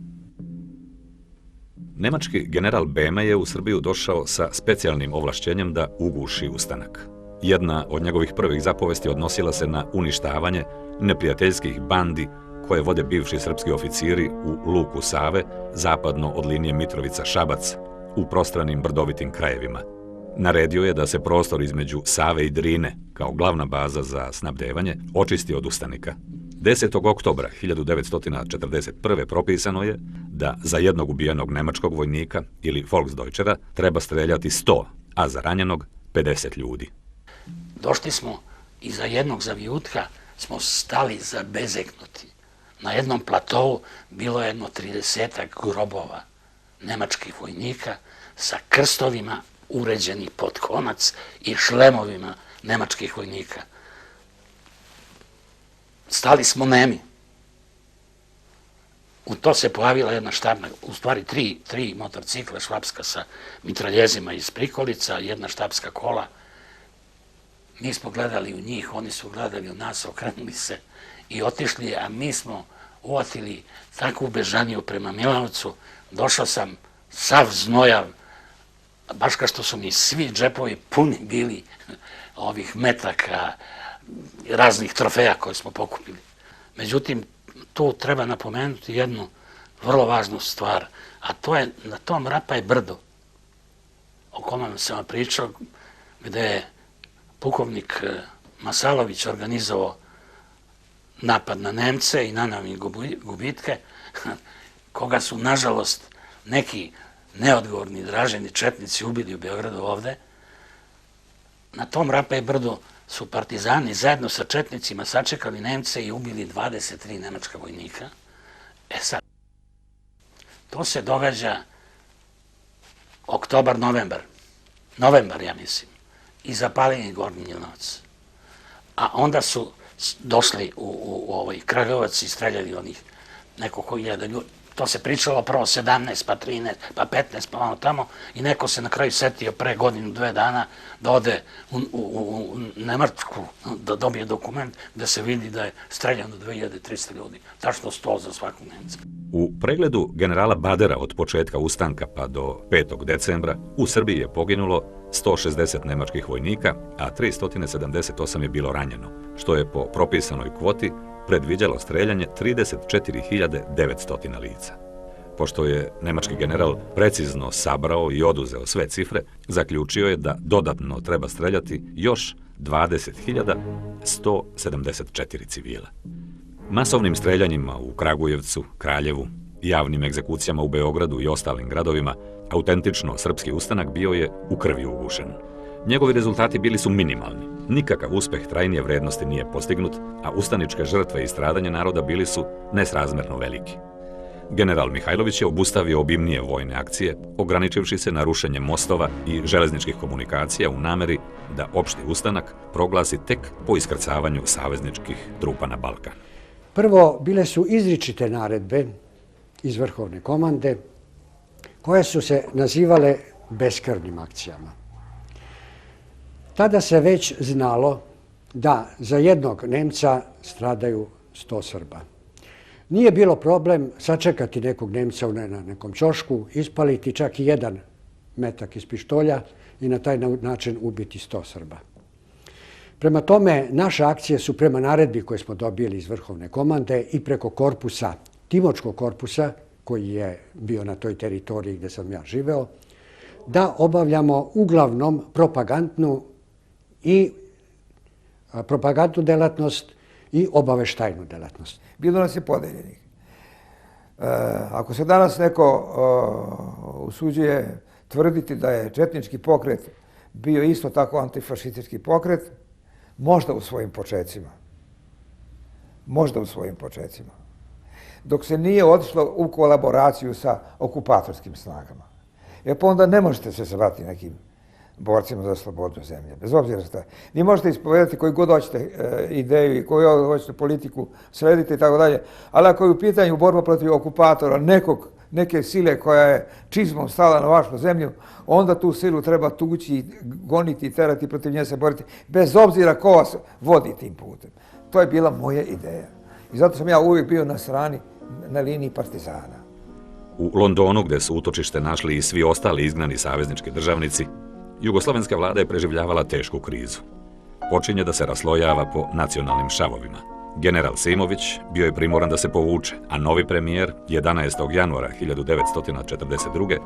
Nemački general Beme je u Srbiju došao sa specijalnim ovlašćenjem da uguši ustanak. Jedna od njegovih prvih zapovesti odnosila se na uništavanje neprijateljskih bandi koje vode bivši srpski oficiri u luku Save, zapadno od linije Mitrovica-Šabac, u prostranim brdovitim krajevima. Naredio je da se prostor između Save i Drine, kao glavna baza za snabdevanje, očisti od ustanika. 10. oktobra 1941. propisano je da za jednog ubijenog nemačkog vojnika ili Volksdeutschera treba streljati 100, a za ranjenog 50 ljudi. Došli smo i za jednog zavijutka smo stali zabezeknuti. Na jednom platovu bilo je jedno 30 grobova nemačkih vojnika sa krstovima uređeni pod konac i šlemovima nemačkih vojnika. Stali smo nemi. U to se pojavila jedna štabna, u stvari tri motorcikla švapska sa mitraljezima iz prikolica, jedna štabska kola. Mi smo gledali u njih, oni su gledali u nas, okrenuli se i otišli, a mi smo uvatili takvu bežaniju prema Milanovcu. Došao sam sav znojav, baš kao što su mi svi džepovi puni bili ovih metaka, raznih trofeja koje smo pokupili. Međutim, tu treba napomenuti jednu vrlo važnu stvar, a to je na tom Rapaj brdo, o kome sam vam pričao, gde je pukovnik Masalović organizovao napad na Nemce i naneo im gubitke, koga su, nažalost, neki neodgovorni draženi četnici ubili u Beogradu ovde. Na tom Rapaj brdu su partizani zajedno sa četnicima sačekali Nemce i ubili 23 nemačka vojnika. E sad, to se događa oktobar, novembar, ja mislim, i zapaljen Gornji Milanovac. A onda su došli u Kragujevac i streljali onih nekoliko hiljada ljudi. To se pričalo prvo 17, pa 13, pa 15, pa ono tamo i neko se na kraju setio pre godinu, 2 dana da ode u Nemačku, da dobije dokument da se vidi da je streljano 2300 ljudi. Tačno 100 za svakog Nemca. U pregledu generala Badera od početka ustanka pa do 5. decembra u Srbiji je poginulo 160 nemačkih vojnika, a 378 je bilo ranjeno, što je po propisanoj kvoti predviđalo streljanje 34.900 lica. Pošto je nemački general precizno sabrao i oduzeo sve zaključio je da dodatno treba streljati još 20.174 civila. Masovnim streljanjima u Kragujevcu, Kraljevu, javnim egzekucijama u Beogradu i ostalim gradovima, autentično srpski ustanak bio je u krvi ugušen. Njegovi rezultati bili su minimalni. Nikakav uspeh trajnije vrednosti nije postignut, a ustaničke žrtve i stradanje naroda bili su nesrazmerno veliki. General Mihajlović je obustavio obimnije vojne akcije, ograničivši se na rušenje mostova i železničkih komunikacija u nameri da opšti ustanak proglasi tek po iskrcavanju savezničkih trupa na Balkan. Prvo, bile su izričite naredbe iz vrhovne komande koje su se nazivale beskrvnim akcijama. Tada se već znalo da za jednog Nemca stradaju 100 Srba. Nije bilo problem sačekati nekog Nemca na nekom ćošku, ispaliti čak i jedan metak iz pištolja i na taj način ubiti 100 Srba. Prema tome, naše akcije su prema naredbi koje smo dobili iz vrhovne komande i preko korpusa, Timočkog korpusa, koji je bio na toj teritoriji gde sam ja živeo, da obavljamo uglavnom propagandnu delatnost i obaveštajnu delatnost. Bilo nas je podeljenih. Ako se danas neko usuđuje tvrditi da je četnički pokret bio isto tako antifašistički pokret, možda u svojim počecima. Možda u svojim počecima. Dok se nije otišlo u kolaboraciju sa okupatorskim snagama. Jer pa onda ne možete se zvati nekim borcima za slobodu zemlje, bez obzira šta. Vi možete ispovedati koju god hoćete ideju i koju hoćete politiku srediti i tako dalje, ali ako je u pitanju borba protiv okupatora neke sile koja je čizmom stala na vašu zemlju, onda tu silu treba tući, goniti i terati, protiv nje se boriti, bez obzira ko vas vodi tim putem. To je bila moja ideja. I zato sam ja uvijek bio na strani, na liniji partizana. U Londonu, gde su utočište našli i svi ostali izgnani saveznički državnici, jugoslovenska vlada je preživljavala tešku krizu. Počinje da se raslojava po nacionalnim šavovima. General Simović bio je primoran da se povuče, a novi premijer 11. januara 1942.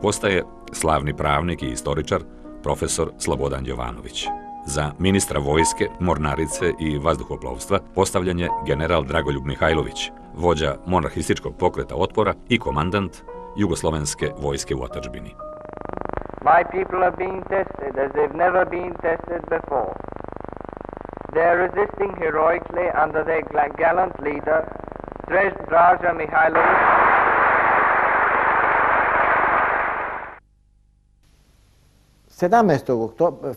postaje slavni pravnik i istoričar profesor Slobodan Jovanović. Za ministra vojske, mornarice i vazduhoplovstva postavljen je general Dragoljub Mihajlović, vođa monarhističkog pokreta otpora i komandant jugoslovenske vojske u otadžbini. My people are being tested as they've never been tested before. They are resisting heroically under their gallant leader, Draža Mihajlović.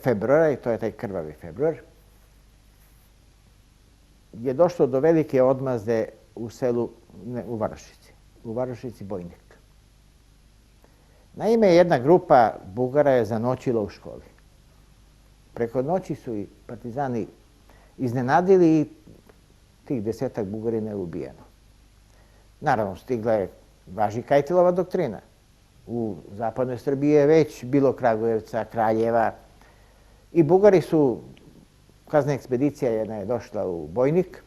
Februara, i to je taj krvavi februar, je došlo do velike odmazde u selu u Varošici. u Varošici Bojnik. Naime, jedna grupa Bugara je zanoćila u školi. Preko noći su i partizani iznenadili i tih 10-ak Bugarina je ubijeno. Naravno, stigla je, važi Kajtilova doktrina. U zapadnoj Srbiji je već bilo Kragujevca, Kraljeva i Bugari su, kazna ekspedicija jedna je došla u Bojnik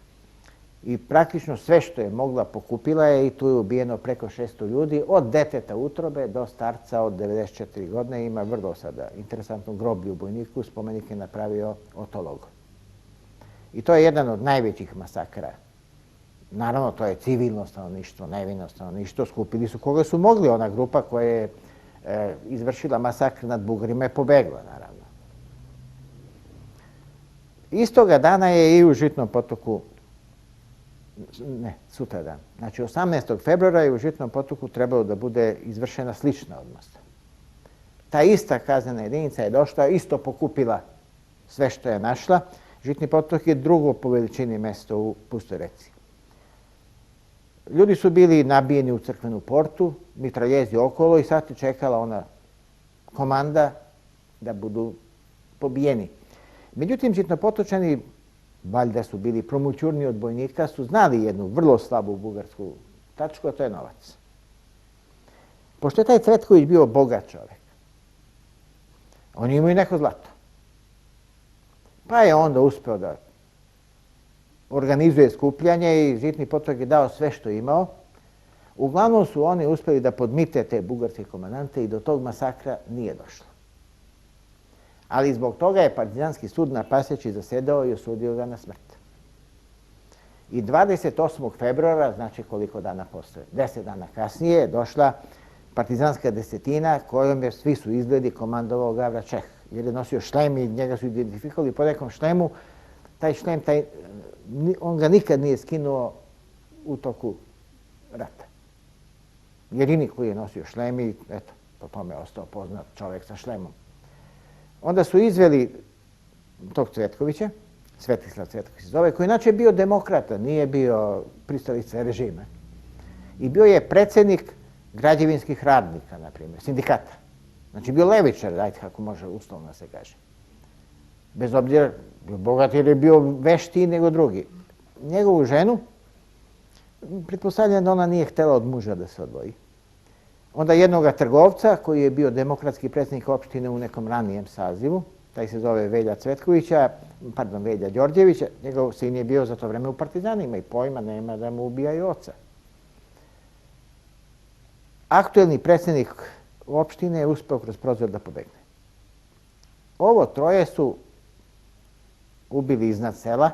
i praktično sve što je mogla pokupila je i tu je ubijeno preko 600 ljudi, od deteta utrobe do starca od 94 godine. Ima vrlo sada interesantno groblje u Bojniku, spomenik je napravio otolog. I to je jedan od najvećih masakra. Naravno, to je civilno stanovništvo, nevino stanovništvo. Skupili su koga su mogli. Ona grupa koja je izvršila masakr nad Bugarima je pobegla, naravno. Istoga dana je i u Žitnom potoku, ne, sutradan, znači 18. februara je u Žitnom potoku trebalo da bude izvršena slična odmazda. Ta ista kaznena jedinica je došla, isto pokupila sve što je našla. Žitni potok je drugo po veličini mesto u Pustoj reci. Ljudi su bili nabijeni u crkvenu portu, mitraljezi okolo i sad je čekala ona komanda da budu pobijeni. Međutim, Žitnopotočani, valjda su bili promućurni od Bojnika, su znali jednu vrlo slabu bugarsku tačku, a to je novac. Pošto je taj Cvetković bio bogat čovjek, oni imaju neko zlato. Pa je onda uspeo da organizuje skupljanje i Žitni potok je dao sve što je imao. Uglavnom su oni uspjeli da podmite te bugarske komandante i do tog masakra nije došlo. Ali zbog toga je partizanski sud na Pasjeći zasedao i osudio ga na smrt. I 28. februara, znači koliko dana postoje, 10 dana kasnije, je došla partizanska desetina kojom je svi su izgledi komandovao Gavra Čeh. Jer je nosio šlem i njega su identifikovali po nekom šlemu. Taj šlem, on ga nikad nije skinuo u toku rata. Jedini koji je nosio šlem i eto, po tome je ostao poznat čovjek sa šlemom. Onda su izveli tog Cvetkovića, Svetislav Cvetković se zove, koji inače je bio demokrata, nije bio pristalica režima. I bio je predsjednik građevinskih radnika, na primjer, sindikata. Znači bio levičar, ajde kako može uslovno se kaže. Bez obzira, bio bogat jer je bio veštiji nego drugi. Njegovu ženu, pretpostavljam da ona nije htjela od muža da se odvoji. Onda jednoga trgovca koji je bio demokratski predsjednik opštine u nekom ranijem sazivu, taj se zove Velja Cvetkovića, pardon, Velja Đorđevića, njegov sin je bio za to vreme u partizanima i pojma nema da mu ubijaju oca. Aktuelni predsjednik opštine je uspeo kroz prozor da pobegne. Ovo troje su ubili iznad sela.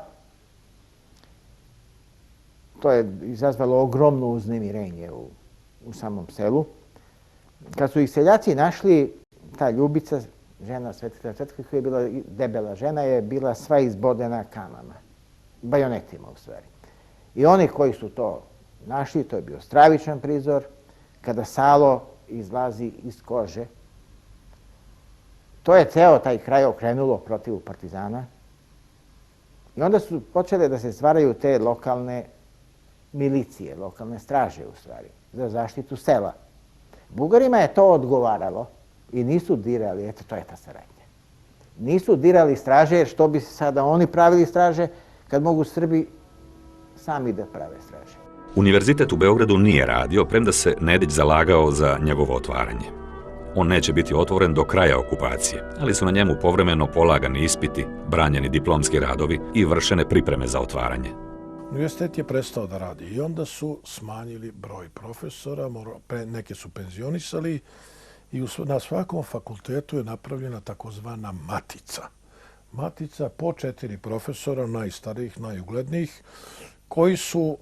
To je izazvalo ogromno uznemirenje u samom selu. Kad su ih seljaci našli, ta Ljubica, žena Svetislava Cvetkovića, koja je bila debela žena, je bila sva izbodena kamama, bajonetima u stvari. I oni koji su to našli, to je bio stravičan prizor, kada salo izlazi iz kože. To je ceo taj kraj okrenulo protiv partizana. I onda su počele da se stvaraju te lokalne milicije, lokalne straže u stvari, za zaštitu sela. Bugarima je to odgovaralo i nisu dirali, eto to je ta saradnja. Nisu dirali straže jer što bi se sada oni pravili straže kad mogu Srbi sami da prave straže. Univerzitet u Beogradu nije radio, premda se Nedić zalagao za njegovo otvaranje. On neće biti otvoren do kraja okupacije, ali su na njemu povremeno polagani ispiti, branjeni diplomski radovi i vršene pripreme za otvaranje. Univerzitet je prestao da radi i onda su smanjili broj profesora, neke su penzionisali i na svakom fakultetu je napravljena takozvana matica. Matica po 4 profesora, najstarijih, najuglednijih, koji su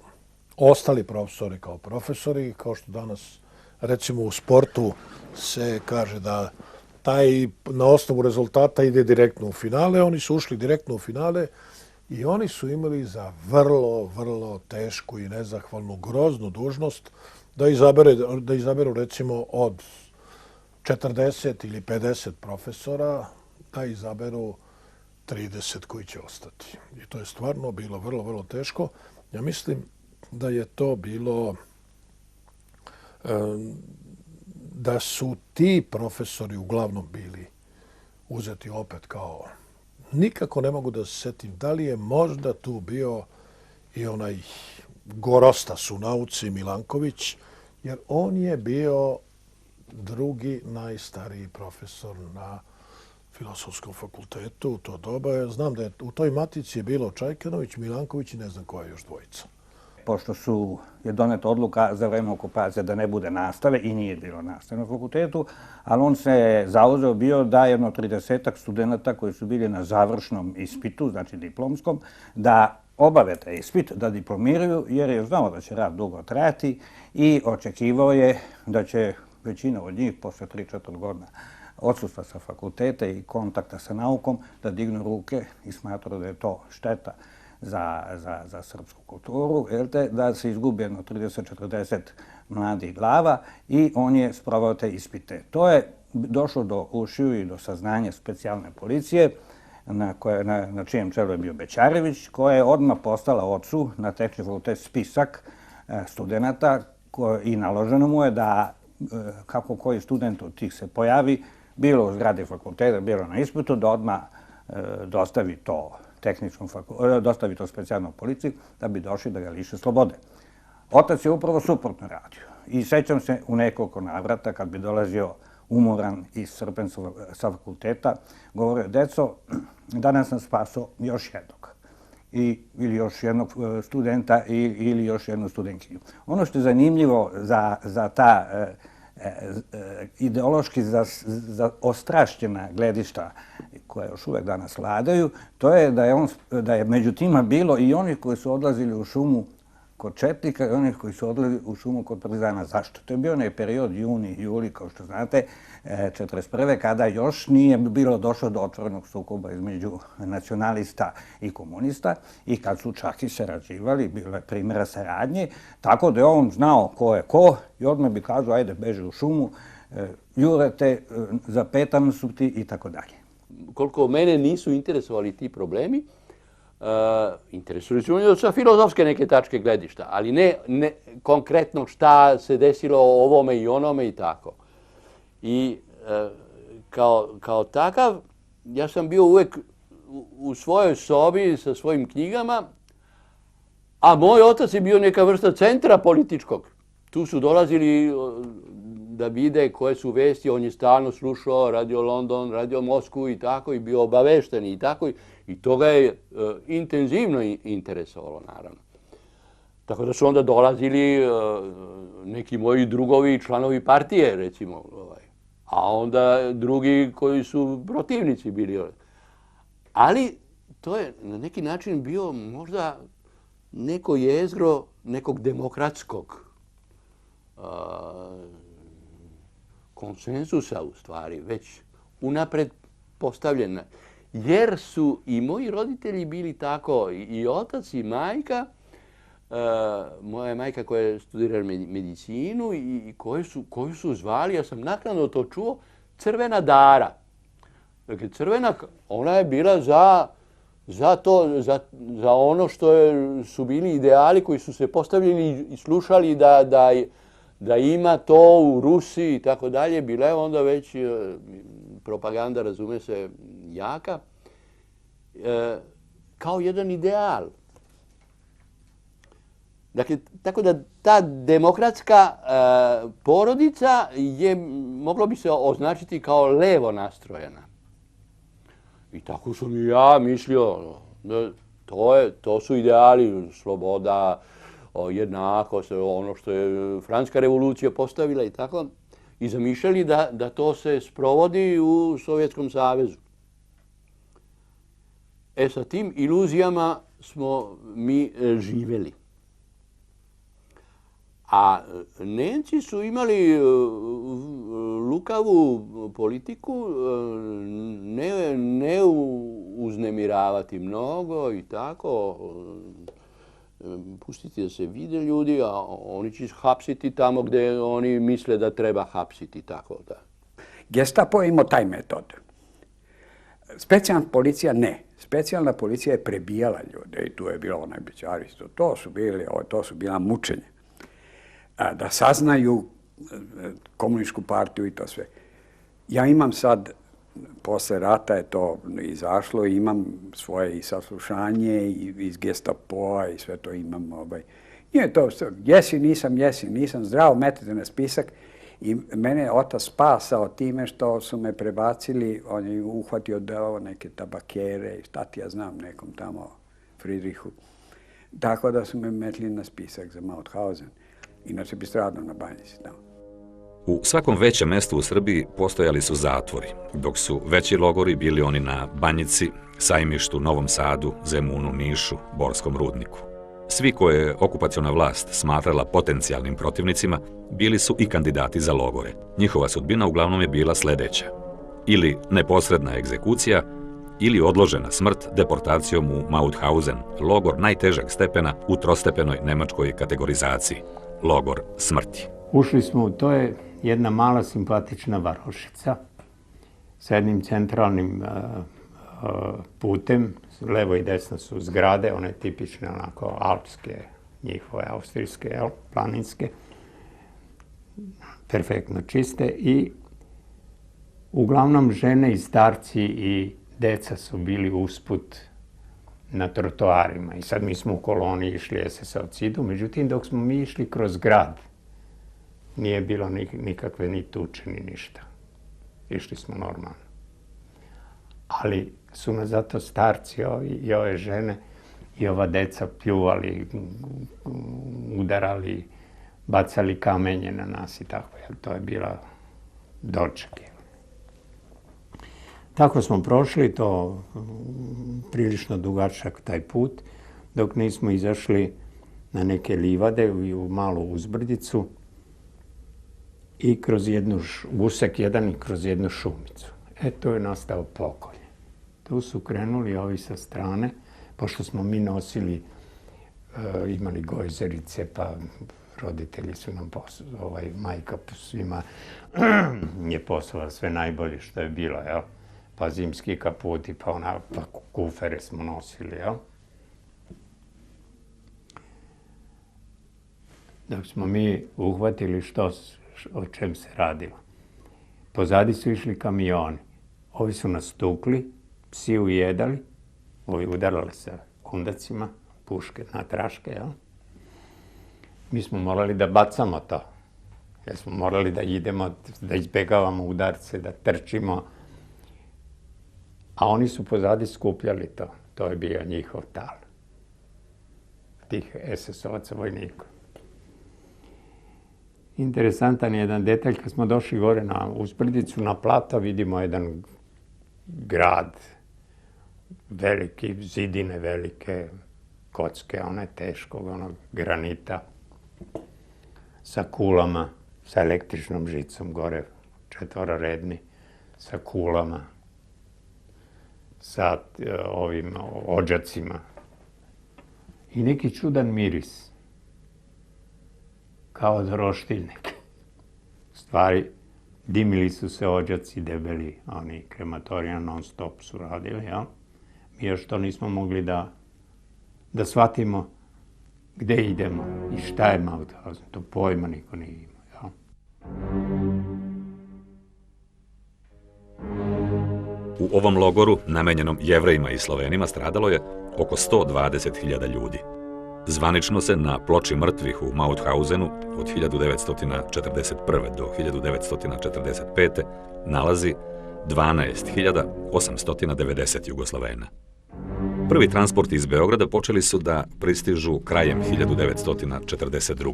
ostali profesori kao profesori, kao što danas recimo u sportu se kaže da taj na osnovu rezultata ide direktno u finale, oni su ušli direktno u finale i oni su imali za vrlo tešku i nezahvalnu, groznu dužnost da izaberu recimo od 40 ili 50 profesora, da izaberu 30 koji će ostati. I to je stvarno bilo vrlo teško. Ja mislim da je to bilo da su ti profesori uglavnom bili uzeti opet kao... Nikako ne mogu da se setim da li je možda tu bio i onaj Gorostas u nauci Milanković, jer on je bio drugi najstariji profesor na Filozofskom fakultetu u to doba. Znam da je u toj matici je bilo Čajkanović, Milanković i ne znam koja još dvojica. Pošto je doneta odluka za vreme okupacije da ne bude nastave i nije bilo nastave na fakultetu, ali on se zauzeo bio da jedno 30-ak studenta koji su bili na završnom ispitu, znači diplomskom, da obave taj ispit, da diplomiraju, jer je znao da će rad dugo trajati i očekivao je da će većina od njih posle 3-4 godina odsustva sa fakulteta i kontakta sa naukom da dignu ruke i smatraju da je to šteta za srpsku kulturu, da se izgubi jedno 30-40 mladih glava i on je sproveo te ispite. To je došlo do ušiju i do saznanja specijalne policije, na čijem čelu je bio Bećarević, koja je odmah postala ocu na Tehnički fakultet spisak studenta i naloženo mu je da kako koji student od tih se pojavi, bilo u zgradi fakulteta, bilo na ispitu, da odmah dostavi to specijalnoj policiji da bi došli da ga liše slobode. Otac je upravo suprotno radio. I sećam se u nekoliko navrata kad bi dolazio umoran i iscrpen sa fakulteta, govorio, deco, danas sam spasao još jednog. Ili još jednog studenta ili još jednu studentkinju. Ono što je zanimljivo za ta ideološki ostrašćena gledišta koje još uvek danas vladaju, to je da je među tima bilo i onih koji su odlazili u šumu kod četnika i onih koji su odlazili u šumu kod partizana. Zašto? To je bio onaj period juni, juli, kao što znate, 1941. kada još nije bilo došlo do otvorenog sukoba između nacionalista i komunista i kad su čak i sarađivali, bilo je primjera saradnje, tako da je on znao ko je ko i odmah bi kazao, ajde, beži u šumu, jurete, zapetan su ti i tako dalje. Koliko mene nisu interesovali ti problemi, interesuju se u sa filozofske neke tačke gledišta, ali ne konkretno šta se desilo ovome i onome i tako. I kao takav, ja sam bio uvek u svojoj sobi sa svojim knjigama, a moj otac je bio neka vrsta centra političkog. Tu su dolazili da vide koje su vesti, on je stalno slušao Radio London, Radio Moskvu i tako, i bio obavešten i tako, i to ga je intenzivno interesovalo, naravno. Tako da su onda dolazili neki moji drugovi, članovi partije, recimo, a onda drugi koji su protivnici bili. Ali to je na neki način bio možda neko jezgro nekog demokratskog konsenzusa, u stvari, već unapred postavljena. Jer su i moji roditelji bili tako, i otac i majka, moja majka koja je studirala medicinu i koju su zvali, ja sam naknadno to čuo, Crvena Dara. Dakle, Crvena, ona je bila za ono što su bili ideali koji su se postavljeni i slušali da ima to u Rusiji i tako dalje. Bila je onda već propaganda, razume se, jaka, kao jedan ideal. Dakle, tako da ta demokratska porodica je, moglo bi se označiti kao levo nastrojena. I tako sam i ja mislio, to su ideali, sloboda, jednakost, ono što je Francuska revolucija postavila i tako. I zamišljali da to se sprovodi u Sovjetskom savezu. Sa tim iluzijama smo mi živjeli. A Nemci su imali lukavu politiku, ne uznemiravati mnogo i tako, pustiti da se vide ljudi, a oni će hapsiti tamo gdje oni misle da treba hapsiti, tako da. Gestapo je imao taj metod. Specijalna policija ne. Specijalna policija je prebijala ljude i tu je bilo onaj Bećarević. To su bila mučenja. Da saznaju komunističku partiju i to sve. Ja imam sad, posle rata je to izašlo, imam svoje i saslušanje i iz Gestapoa i sve to imam. Nije to, jesi, nisam zdrav, metite na spisak. I mene je otac spasao time što su me prebacili, on je uhvatio dao neke tabakere i šta ti ja znam, nekom tamo Friedrichu. Tako da su me metli na spisak za Mauthausen. Inače bi stradao na Banjici. U svakom većem mestu u Srbiji postojali su zatvori, dok su veći logori bili oni na Banjici, Sajmištu, Novom Sadu, Zemunu, Nišu, Borskom rudniku. Svi koje je okupaciona vlast smatrala potencijalnim protivnicima bili su i kandidati za logore. Njihova sudbina uglavnom je bila sljedeća. Ili neposredna egzekucija, ili odložena smrt deportacijom u Mauthausen, logor najtežeg stepena u trostepenoj nemačkoj kategorizaciji, logor smrti. Ušli smo, to je jedna mala simpatična varošica sa jednim centralnim putem, levo i desno su zgrade, one tipične onako alpske, njihove austrijske, planinske, perfektno čiste i uglavnom žene i starci i deca su bili usput na trotoarima i sad mi smo u koloni išli SS-ovci idu, međutim dok smo mi išli kroz grad nije bilo nikakve ni tuče ni ništa. Išli smo normalno. Ali su nas zato starci i ove žene i ova deca pljuvali, udarali, bacali kamenje na nas i tako. To je bila doček. Tako smo prošli to prilično dugačak taj put, dok nismo izašli na neke livade u malu uzbrdicu i kroz usek jedan i kroz jednu šumicu. Tu je nastao pokolj. Tu su krenuli ovi sa strane, pošto smo mi nosili, imali gojzerice, pa roditelji su nam majka svima je poslala sve najbolje što je bilo, jel? Pa zimski kaputi, pa kufere smo nosili, jel? Dok smo mi uhvatili o čem se radilo. Pozadi su išli kamioni. Ovi su nas tukli, psi ujedali, ovi udarali sa kundacima, puške na traške, jel? Mi smo morali da bacamo to. Jer smo morali da idemo, da izbegavamo udarce, da trčimo. A oni su pozadi skupljali to. To je bio njihov tal. Tih SS-ovaca vojnika. Interesantan je jedan detalj, kad smo došli gore na uzbrdicu, na plato vidimo jedan grad, veliki, zidine velike, kocke, one teškog, onog granita, sa kulama, sa električnom žicom gore, četvororedni, sa kulama, sa ovim odžacima. I neki čudan miris, kao od roštiljnika. U stvari, dimili su se odžaci debeli, oni krematorija non stop su radili, jel? Mi još to nismo mogli da shvatimo gde idemo i šta je Mauthausen. To pojma niko nije imao, jel? U ovom logoru, namenjenom Jevrejima i Slovenima, stradalo je oko 120.000 ljudi. Zvanično se na ploči mrtvih u Mauthausenu od 1941. do 1945. nalazi 12.890 Jugoslovena. Prvi transporti iz Beograda počeli su da pristižu krajem 1942.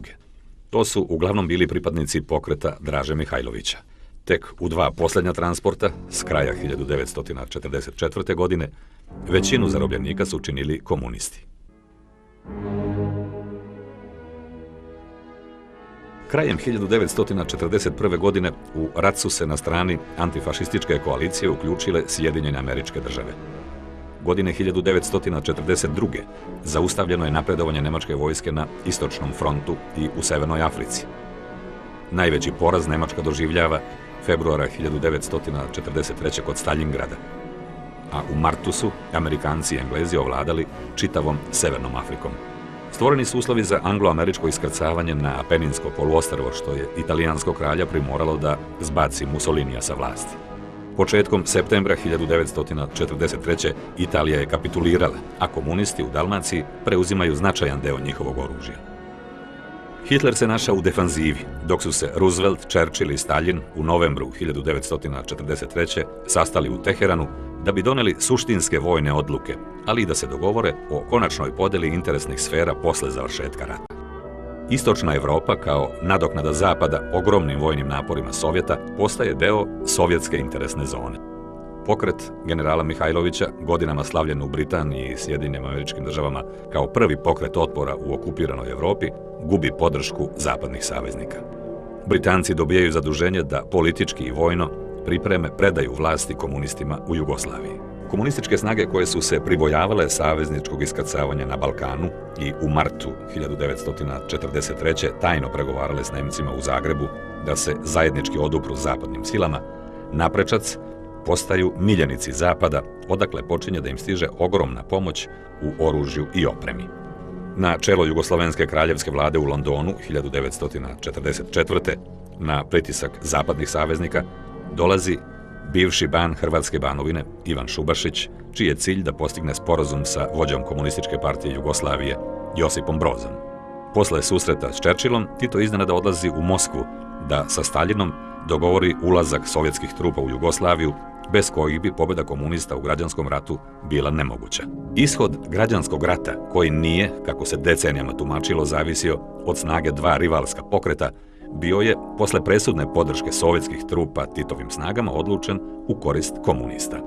To su uglavnom bili pripadnici pokreta Draže Mihajlovića. Tek u dva posljednja transporta, s kraja 1944. godine, većinu zarobljenika su činili komunisti. Krajem 1941. godine u rat su se na strani antifašističke koalicije uključile Sjedinjene Američke Države. Godine 1942. zaustavljeno je napredovanje nemačke vojske na Istočnom frontu i u Severnoj Africi. Najveći poraz Nemačka doživljava februara 1943. kod Staljingrada, a u martu su Amerikanci i Englezi ovladali čitavom Severnom Afrikom. Stvoreni su uslovi za anglo-američko iskrcavanje na Apeninsko poluostrvo, što je italijanskog kralja primoralo da zbaci Mussolinija sa vlasti. Početkom septembra 1943. Italija je kapitulirala, a komunisti u Dalmaciji preuzimaju značajan deo njihovog oružja. Hitler se našao u defanzivi, dok su se Roosevelt, Churchill i Stalin u novembru 1943. sastali u Teheranu da bi doneli suštinske vojne odluke, ali i da se dogovore o konačnoj podeli interesnih sfera posle završetka rata. Istočna Evropa, kao nadoknada Zapada ogromnim vojnim naporima Sovjeta, postaje deo sovjetske interesne zone. Pokret generala Mihajlovića, godinama slavljen u Britaniji i Sjedinjenim Američkim Državama kao prvi pokret otpora u okupiranoj Evropi, gubi podršku zapadnih saveznika. Britanci dobijaju zaduženje da politički i vojno pripreme predaju vlasti komunistima u Jugoslaviji. Komunističke snage koje su se pribojavale savezničkog iskrcavanja na Balkanu i u martu 1943. tajno pregovarale s Nemcima u Zagrebu da se zajednički odupru zapadnim silama, naprečac postaju miljenici Zapada, odakle počinje da im stiže ogromna pomoć u oružju i opremi. Na čelo Jugoslovenske kraljevske vlade u Londonu 1944. na pritisak zapadnih saveznika dolazi bivši ban Hrvatske Banovine Ivan Šubašić, čiji je cilj da postigne sporazum sa vođom Komunističke partije Jugoslavije Josipom Brozom. Posle susreta s Churchillom, Tito iznenada odlazi u Moskvu da sa Staljinom dogovori ulazak sovjetskih trupa u Jugoslaviju, bez kojih bi pobjeda komunista u građanskom ratu bila nemoguća. Ishod građanskog rata, koji nije, kako se decenijama tumačilo, zavisio od snage dva rivalska pokreta, bio je, posle presudne podrške sovjetskih trupa Titovim snagama, odlučen u korist komunista.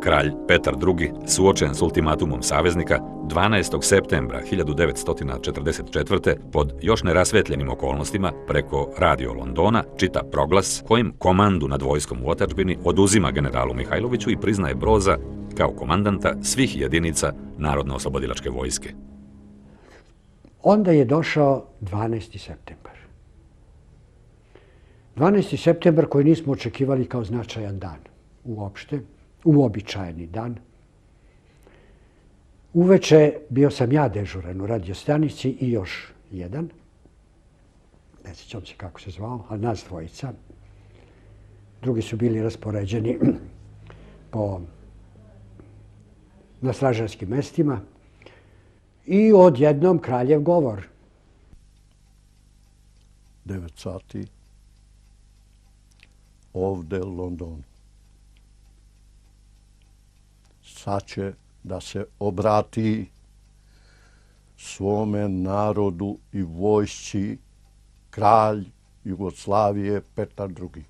Kralj Petar II, suočen s ultimatumom saveznika, 12. septembra 1944. pod još nerasvetljenim okolnostima preko Radio Londona čita proglas kojim komandu nad vojskom u otadžbini oduzima generalu Mihajloviću i priznaje Broza kao komandanta svih jedinica Narodno-oslobodilačke vojske. Onda je došao 12. septembar. 12. septembar koji nismo očekivali kao značajan dan uopšte, uobičajeni dan. Uveče bio sam ja dežuran u radiostanici i još jedan. Ne sjećam se kako se zvao, ali nas dvojica. Drugi su bili raspoređeni na stražarskim mestima. I odjednom kraljev govor. 9 sati. Ovde London. Sad će da se obrati svome narodu i vojsci kralj Jugoslavije Petar II.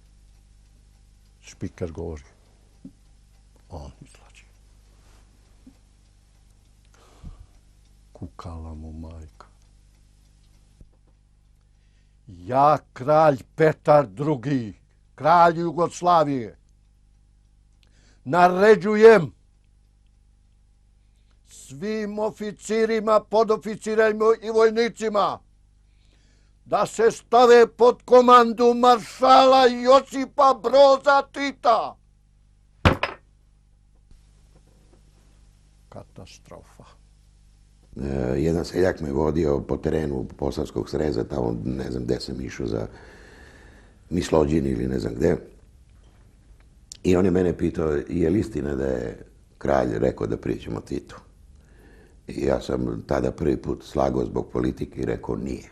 Spiker govori. On izlači. Kukala mu majka. Ja, kralj Petar II, kralj Jugoslavije, naređujem svim oficirima, podoficirima i vojnicima da se stave pod komandu maršala Josipa Broza Tita. Katastrofa. Jedan seljak me vodio po terenu Posavskog Sreza, tamo ne znam gde sam išao za Mislođin ili ne znam gde. I on je mene pitao, je li istina da je kralj rekao da priđemo Titu? I ja sam tada prvi put slagao zbog politike i rekao nije.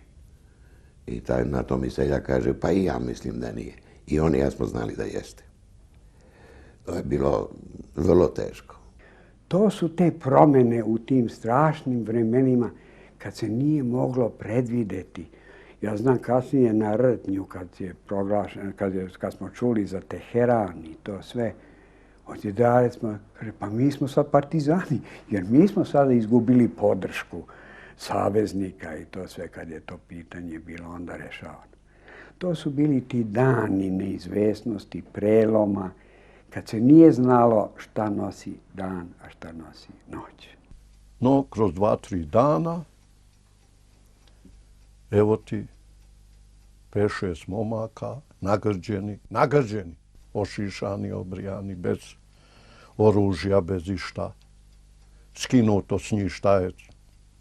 I na to mi seljak kaže, pa i ja mislim da nije. I on i ja smo znali da jeste. To je bilo vrlo teško. To su te promjene u tim strašnim vremenima kad se nije moglo predvideti. Ja znam kasnije na Rtnju kad je proglašen, kad smo čuli za Teheran i to sve, odjedare smo, kaže, pa mi smo sad partizani, jer mi smo sada izgubili podršku saveznika i to sve kad je to pitanje bilo onda rešavano. To su bili ti dani neizvesnosti, preloma, kad se nije znalo šta nosi dan, a šta nosi noć. No, kroz 2-3 dana, evo ti 5-6 momaka, nagrđeni, ošišani, obrijani, bez oružja, bez išta. Skinuto s njih šta je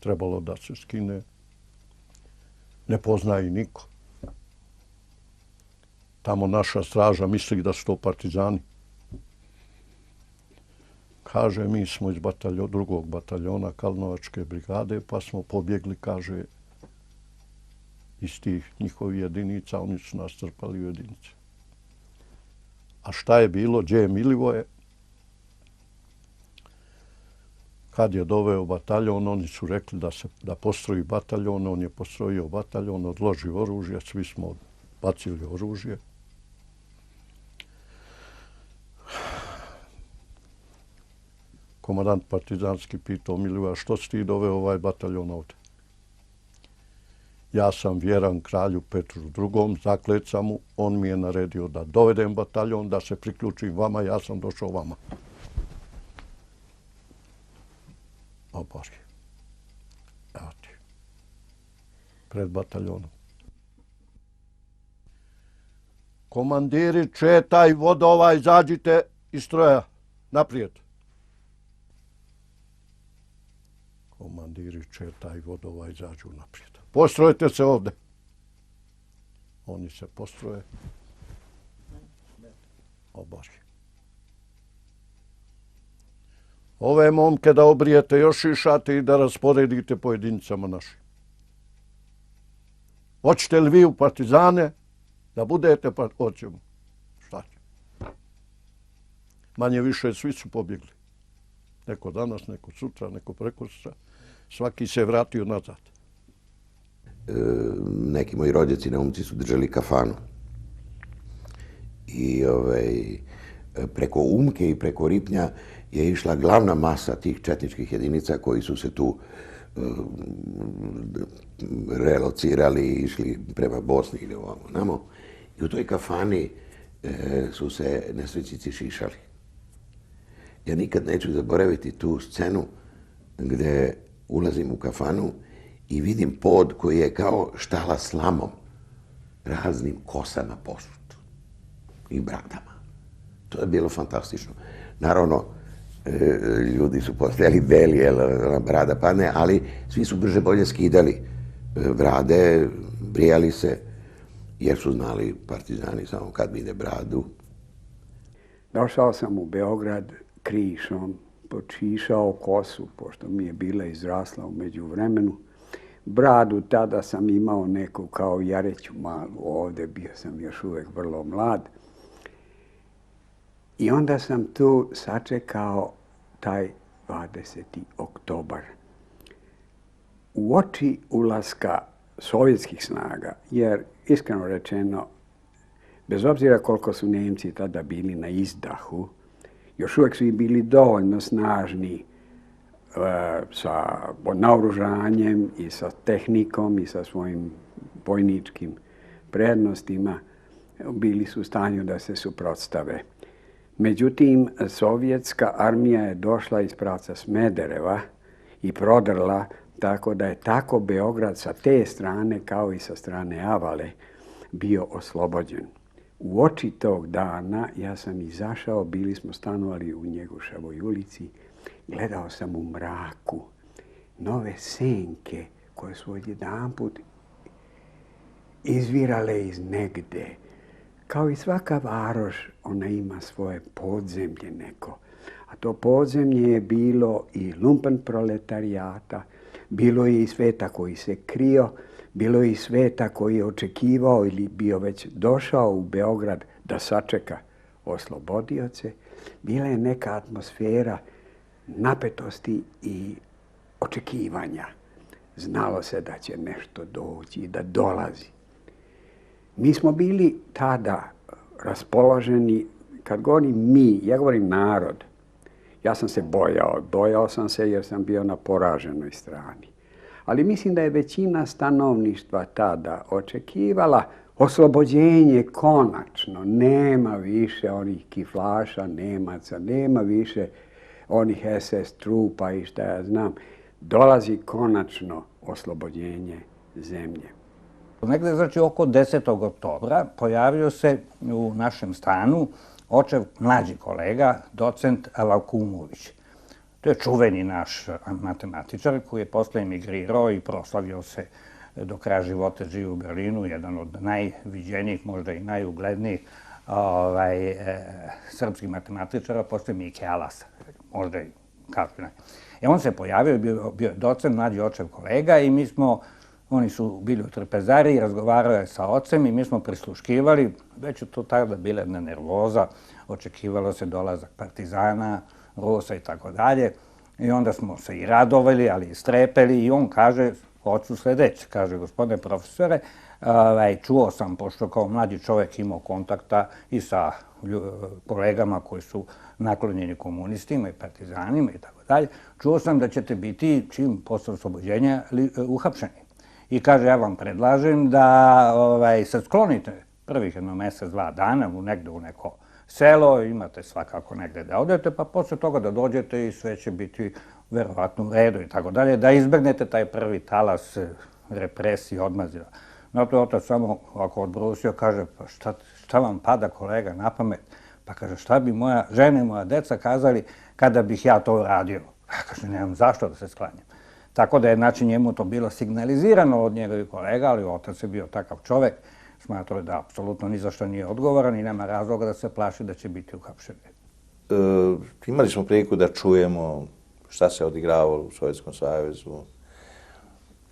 trebalo da se skine. ne poznaje niko. Tamo naša straža misli da su to partizani. Kaže, mi smo iz drugog bataljona Kalinovačke brigade, pa smo pobjegli, kaže, iz tih njihovih jedinica, oni su nas trpali u jedinice. A šta je bilo, gdje je Milivoje? Kad je doveo bataljon, oni su rekli da postroji bataljon, on je postrojio bataljon, odložio oružje, svi smo bacili oružje. Komandant partizanski pitao Milivoja, što si ti doveo ovaj bataljon ovdje? Ja sam vjeran kralju Petru II, zakletca mu, on mi je naredio da dovedem bataljon, da se priključim vama, ja sam došao vama. Obori. Evo ti. Pred bataljonom. Komandiri, četaj vodova, izađite iz stroja. Naprijed. Komandiri, četaj vodova, izađu naprijed. Postrojite se ovdje. Oni se postroje. Obori. Ove momke da obrijete još išate i da rasporedite po jedinicama našim. Hoćete li vi u partizane da budete, pa hoćemo. Šta će? Manje više svi su pobjegli. Neko danas, neko sutra, neko prekosutra. Svaki se vratio nazad. Neki moji rođaci na Umci su držali kafanu. I preko Umke i preko Ripnja je išla glavna masa tih četničkih jedinica koji su se tu relocirali i išli prema Bosni ili ovamo namo. I u toj kafani su se nesrećnici šišali. Ja nikad neću zaboraviti tu scenu gdje ulazim u kafanu i vidim pod koji je kao štala slamom, raznim kosama posut i bradama. To je bilo fantastično. Naravno, ljudi su postajali beli, jer brada padne, ali svi su brže bolje skidali brade, brijali se, jer su znali partizani samo kad vide bradu. Došao sam u Beograd krišom, počišao kosu, pošto mi je bila izrasla u međuvremenu. Bradu tada sam imao neku kao jareću malu ovdje, bio sam još uvijek vrlo mlad. I onda sam tu sačekao taj 20. oktobar. U oči ulaska sovjetskih snaga, jer iskreno rečeno, bez obzira koliko su Nemci tada bili na izdahu, još uvijek su i bili dovoljno snažni sa naoružanjem i sa tehnikom i sa svojim vojničkim prednostima, bili su u stanju da se suprotstave. Međutim, sovjetska armija je došla iz pravca Smedereva i prodrla, tako da je tako Beograd sa te strane, kao i sa strane Avale, bio oslobođen. U oči tog dana ja sam izašao, bili smo stanovali u Njegoševoj ulici, gledao sam u mraku nove senke koje su odjedanput izvirale iz negde. Kao i svaka varoš, ona ima svoje podzemlje neko. A to podzemlje je bilo i lumpen proletarijata, bilo je i sveta koji se krio, bilo je i sveta koji je očekivao ili bio već došao u Beograd da sačeka oslobodioce. Bila je neka atmosfera napetosti i očekivanja. Znalo se da će nešto doći i da dolazi. Mi smo bili tada raspoloženi, kad govorim mi, ja govorim narod. Ja sam se bojao sam se jer sam bio na poraženoj strani. Ali mislim da je većina stanovništva tada očekivala oslobođenje konačno. Nema više onih kiflaša, Nemaca, nema više onih SS trupa i šta ja znam. Dolazi konačno oslobođenje zemlje. Negde, znači, oko 10. oktobra pojavio se u našem stanu očev mlađi kolega, docent Lakumović. To je čuveni naš matematičar koji je posle emigrirao i proslavio se do kraja života živi u Berlinu, jedan od najviđenijih, možda i najuglednijih srpskih matematičara, postoje Mike Alas, možda i kako ne. On se pojavio, bio je docent, mlađi očev kolega i oni su bili u trpezariji, razgovarao je sa ocem i mi smo prisluškivali, već je to tada bila jedna nervoza, očekivalo se dolazak partizana, Rusa i tako dalje. I onda smo se i radovali, ali i strepeli i on kaže ocu sledeće, kaže, gospodine profesore, čuo sam, pošto kao mlađi čovjek imao kontakta i sa kolegama koji su naklonjeni komunistima i partizanima i tako dalje, čuo sam da ćete biti čim posle oslobođenja uhapšeni. I kaže, ja vam predlažem da se sklonite prvih jedno mesec, 2 dana negde u neko selo, imate svakako negde da odete, pa posle toga da dođete i sve će biti verovatno u redu i tako dalje, da izbegnete taj prvi talas represije, odmazila. Na to je otac samo ovako odbrusio, kaže, pa šta vam pada kolega na pamet? Pa kaže, šta bi moja žena i moja deca kazali kada bih ja to uradio? Kaže, nemam zašto da se sklanjam. Tako da je, znači, njemu to bilo signalizirano od njegovih kolega, ali otac je bio takav čovek, smatrao da apsolutno ni za što nije odgovoran i nema razloga da se plaši da će biti uhapšen. Imali smo priliku da čujemo šta se odigravalo u Sovjetskom savezu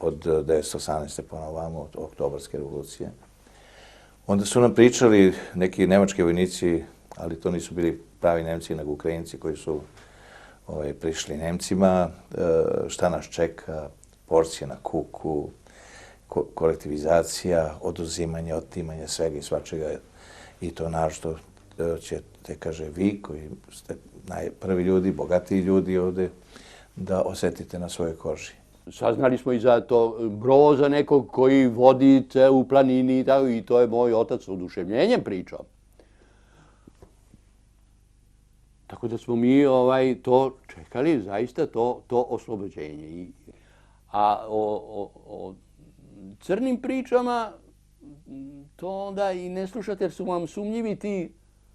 od 1918. pa na ovamo, od Oktobarske revolucije. Onda su nam pričali neki nemački vojnici, ali to nisu bili pravi Nemci, nego Ukrajinci koji su prišli Nemcima, šta nas čeka, porcije na kuku, kolektivizacija, oduzimanje, otimanje svega i svačega. I to našto ćete, kaže, vi koji ste prvi ljudi, bogatiji ljudi ovde, da osetite na svojoj koži. Saznali smo i za to Broza nekog koji vodi u planini i to je moj otac s oduševljenjem pričao. Tako da smo mi to čekali, zaista to oslobođenje. A o crnim pričama to onda i ne slušate jer su vam sumnjivi ti,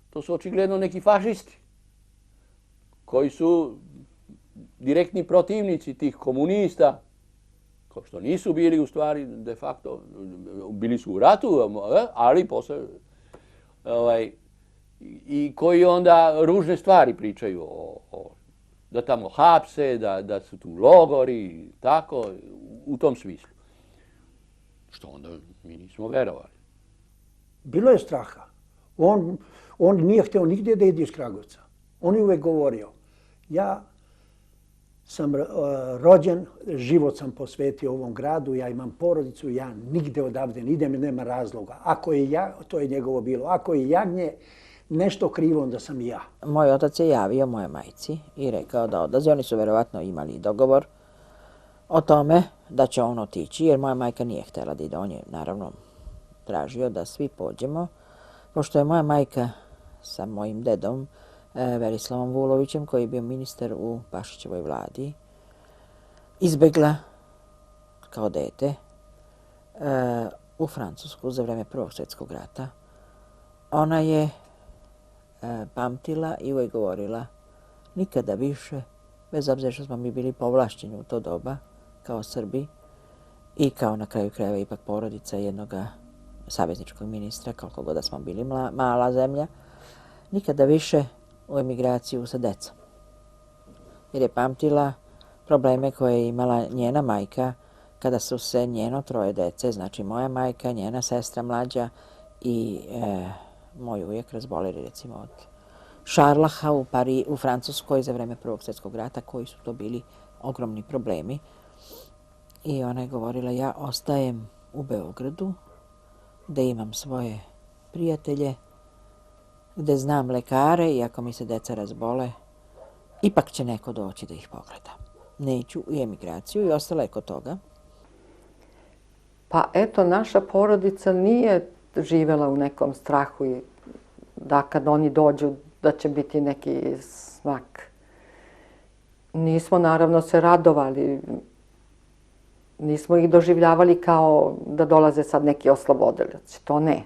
to su očigledno neki fašisti koji su direktni protivnici tih komunista, kao što nisu bili u stvari de facto, bili su u ratu, ali posle, i koji onda ružne stvari pričaju, da tamo hapse, da su tu logori, tako, u tom smislu. Što onda mi nismo verovali. Bilo je straha. On nije hteo nigdje da ide iz Kragovca. On je uvek govorio, ja sam rođen, život sam posvetio ovom gradu, ja imam porodicu, ja nigde odavde ne idem, nema razloga. Ako je ja, to je njegovo bilo, ako je jagnje nešto krivo, onda sam i ja. Moj otac je javio moje majci i rekao da odlazi. Oni su verovatno imali dogovor o tome da će on otići, jer moja majka nije htjela da ide. On je naravno tražio da svi pođemo, pošto je moja majka sa mojim dedom, Verislavom Vulovićem, koji je bio ministar u Pašićevoj vladi, izbegla kao dete u Francusku za vreme Prvog svjetskog rata. Ona je pamtila i uvijek govorila nikada više, bez obzira što smo mi bili povlašćeni u to doba kao Srbi i kao na kraju krajeva ipak porodica jednog savezničkog ministra, koliko god da smo bili mala zemlja, nikada više u emigraciju sa decom. Jer je pamtila probleme koje je imala njena majka kada su se njeno 3 dece, znači moja majka, njena sestra mlađa i moj ujak razboleli recimo od šarlaha u Francuskoj za vreme Prvog svjetskog rata, koji su to bili ogromni problemi. I ona je govorila, ja ostajem u Beogradu, gde imam svoje prijatelje, gde znam lekare i ako mi se deca razbole, ipak će neko doći da ih pogleda. Neću u emigraciju i ostala je kod toga. Pa eto, naša porodica nije živela u nekom strahu i da kad oni dođu da će biti neki smak. Nismo naravno se radovali, nismo ih doživljavali kao da dolaze sad neki oslobodilaci, to ne.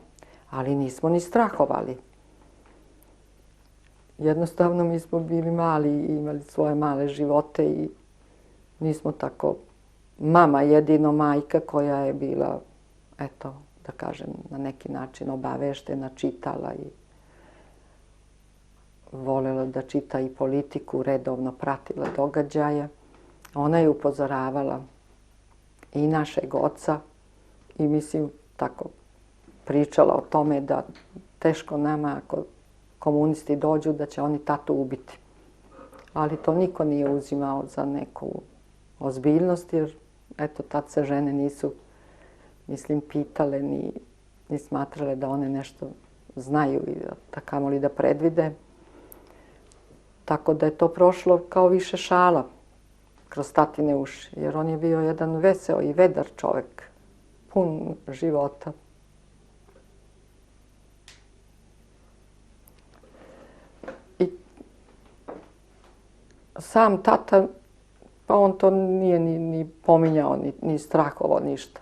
Ali nismo ni strahovali. Jednostavno mi smo bili mali i imali svoje male živote i nismo tako mama jedino majka koja je bila, eto, da kažem, na neki način obaveštena, čitala i volela da čita i politiku, redovno pratila događaje. Ona je upozoravala i našeg oca i mislim tako pričala o tome da teško nama ako komunisti dođu da će oni tatu ubiti. Ali to niko nije uzimao za neku ozbiljnost jer eto tad se žene nisu, mislim, pitale ni smatrale da one nešto znaju i da kamoli da predvide. Tako da je to prošlo kao više šala kroz tatine uši, jer on je bio jedan veseo i vedar čovek, pun života. I sam tata, pa on to nije ni pominjao, ni strahovao ništa.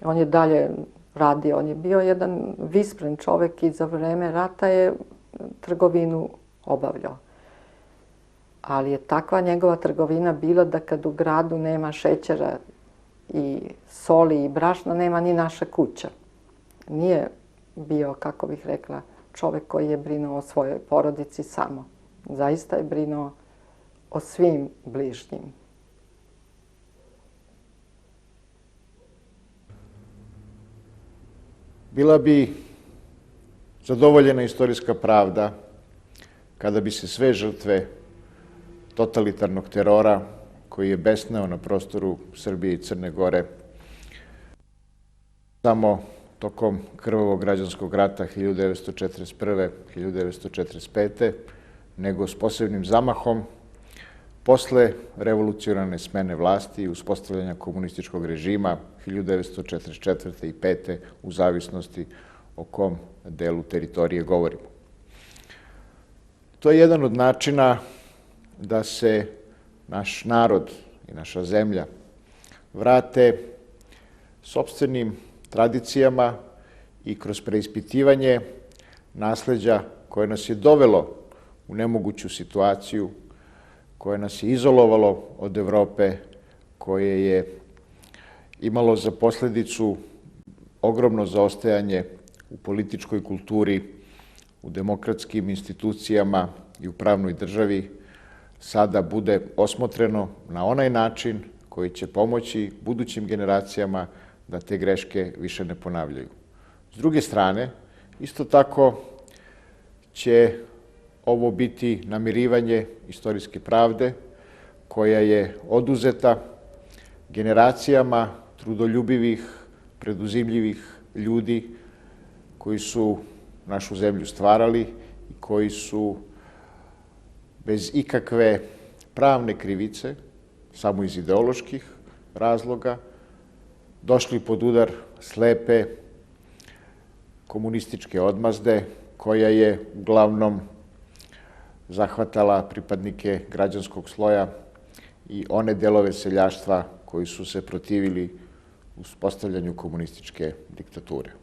On je dalje radio, on je bio jedan vispren čovek i za vreme rata je trgovinu obavljao. Ali je takva njegova trgovina bila da kad u gradu nema šećera i soli i brašna, nema ni naša kuća. Nije bio, kako bih rekla, čovek koji je brinuo o svojoj porodici samo. Zaista je brinuo o svim bližnjim. Bila bi zadovoljena istorijska pravda kada bi se sve žrtve totalitarnog terora koji je besneo na prostoru Srbije i Crne Gore samo tokom krvavog građanskog rata 1941-1945. nego s posebnim zamahom posle revolucionarne smene vlasti i uspostavljanja komunističkog režima 1944. i 1945. u zavisnosti o kom delu teritorije govorimo. To je jedan od načina da se naš narod i naša zemlja vrate sopstvenim tradicijama i kroz preispitivanje nasleđa koje nas je dovelo u nemoguću situaciju, koje nas je izolovalo od Evrope, koje je imalo za posledicu ogromno zaostajanje u političkoj kulturi, u demokratskim institucijama i u pravnoj državi, sada bude osmotreno na onaj način koji će pomoći budućim generacijama da te greške više ne ponavljaju. S druge strane, isto tako će ovo biti namirivanje istorijske pravde koja je oduzeta generacijama trudoljubivih, preduzimljivih ljudi koji su našu zemlju stvarali i koji su bez ikakve pravne krivice, samo iz ideoloških razloga, došli pod udar slepe komunističke odmazde koja je uglavnom zahvatala pripadnike građanskog sloja i one delove seljaštva koji su se protivili uspostavljanju komunističke diktature.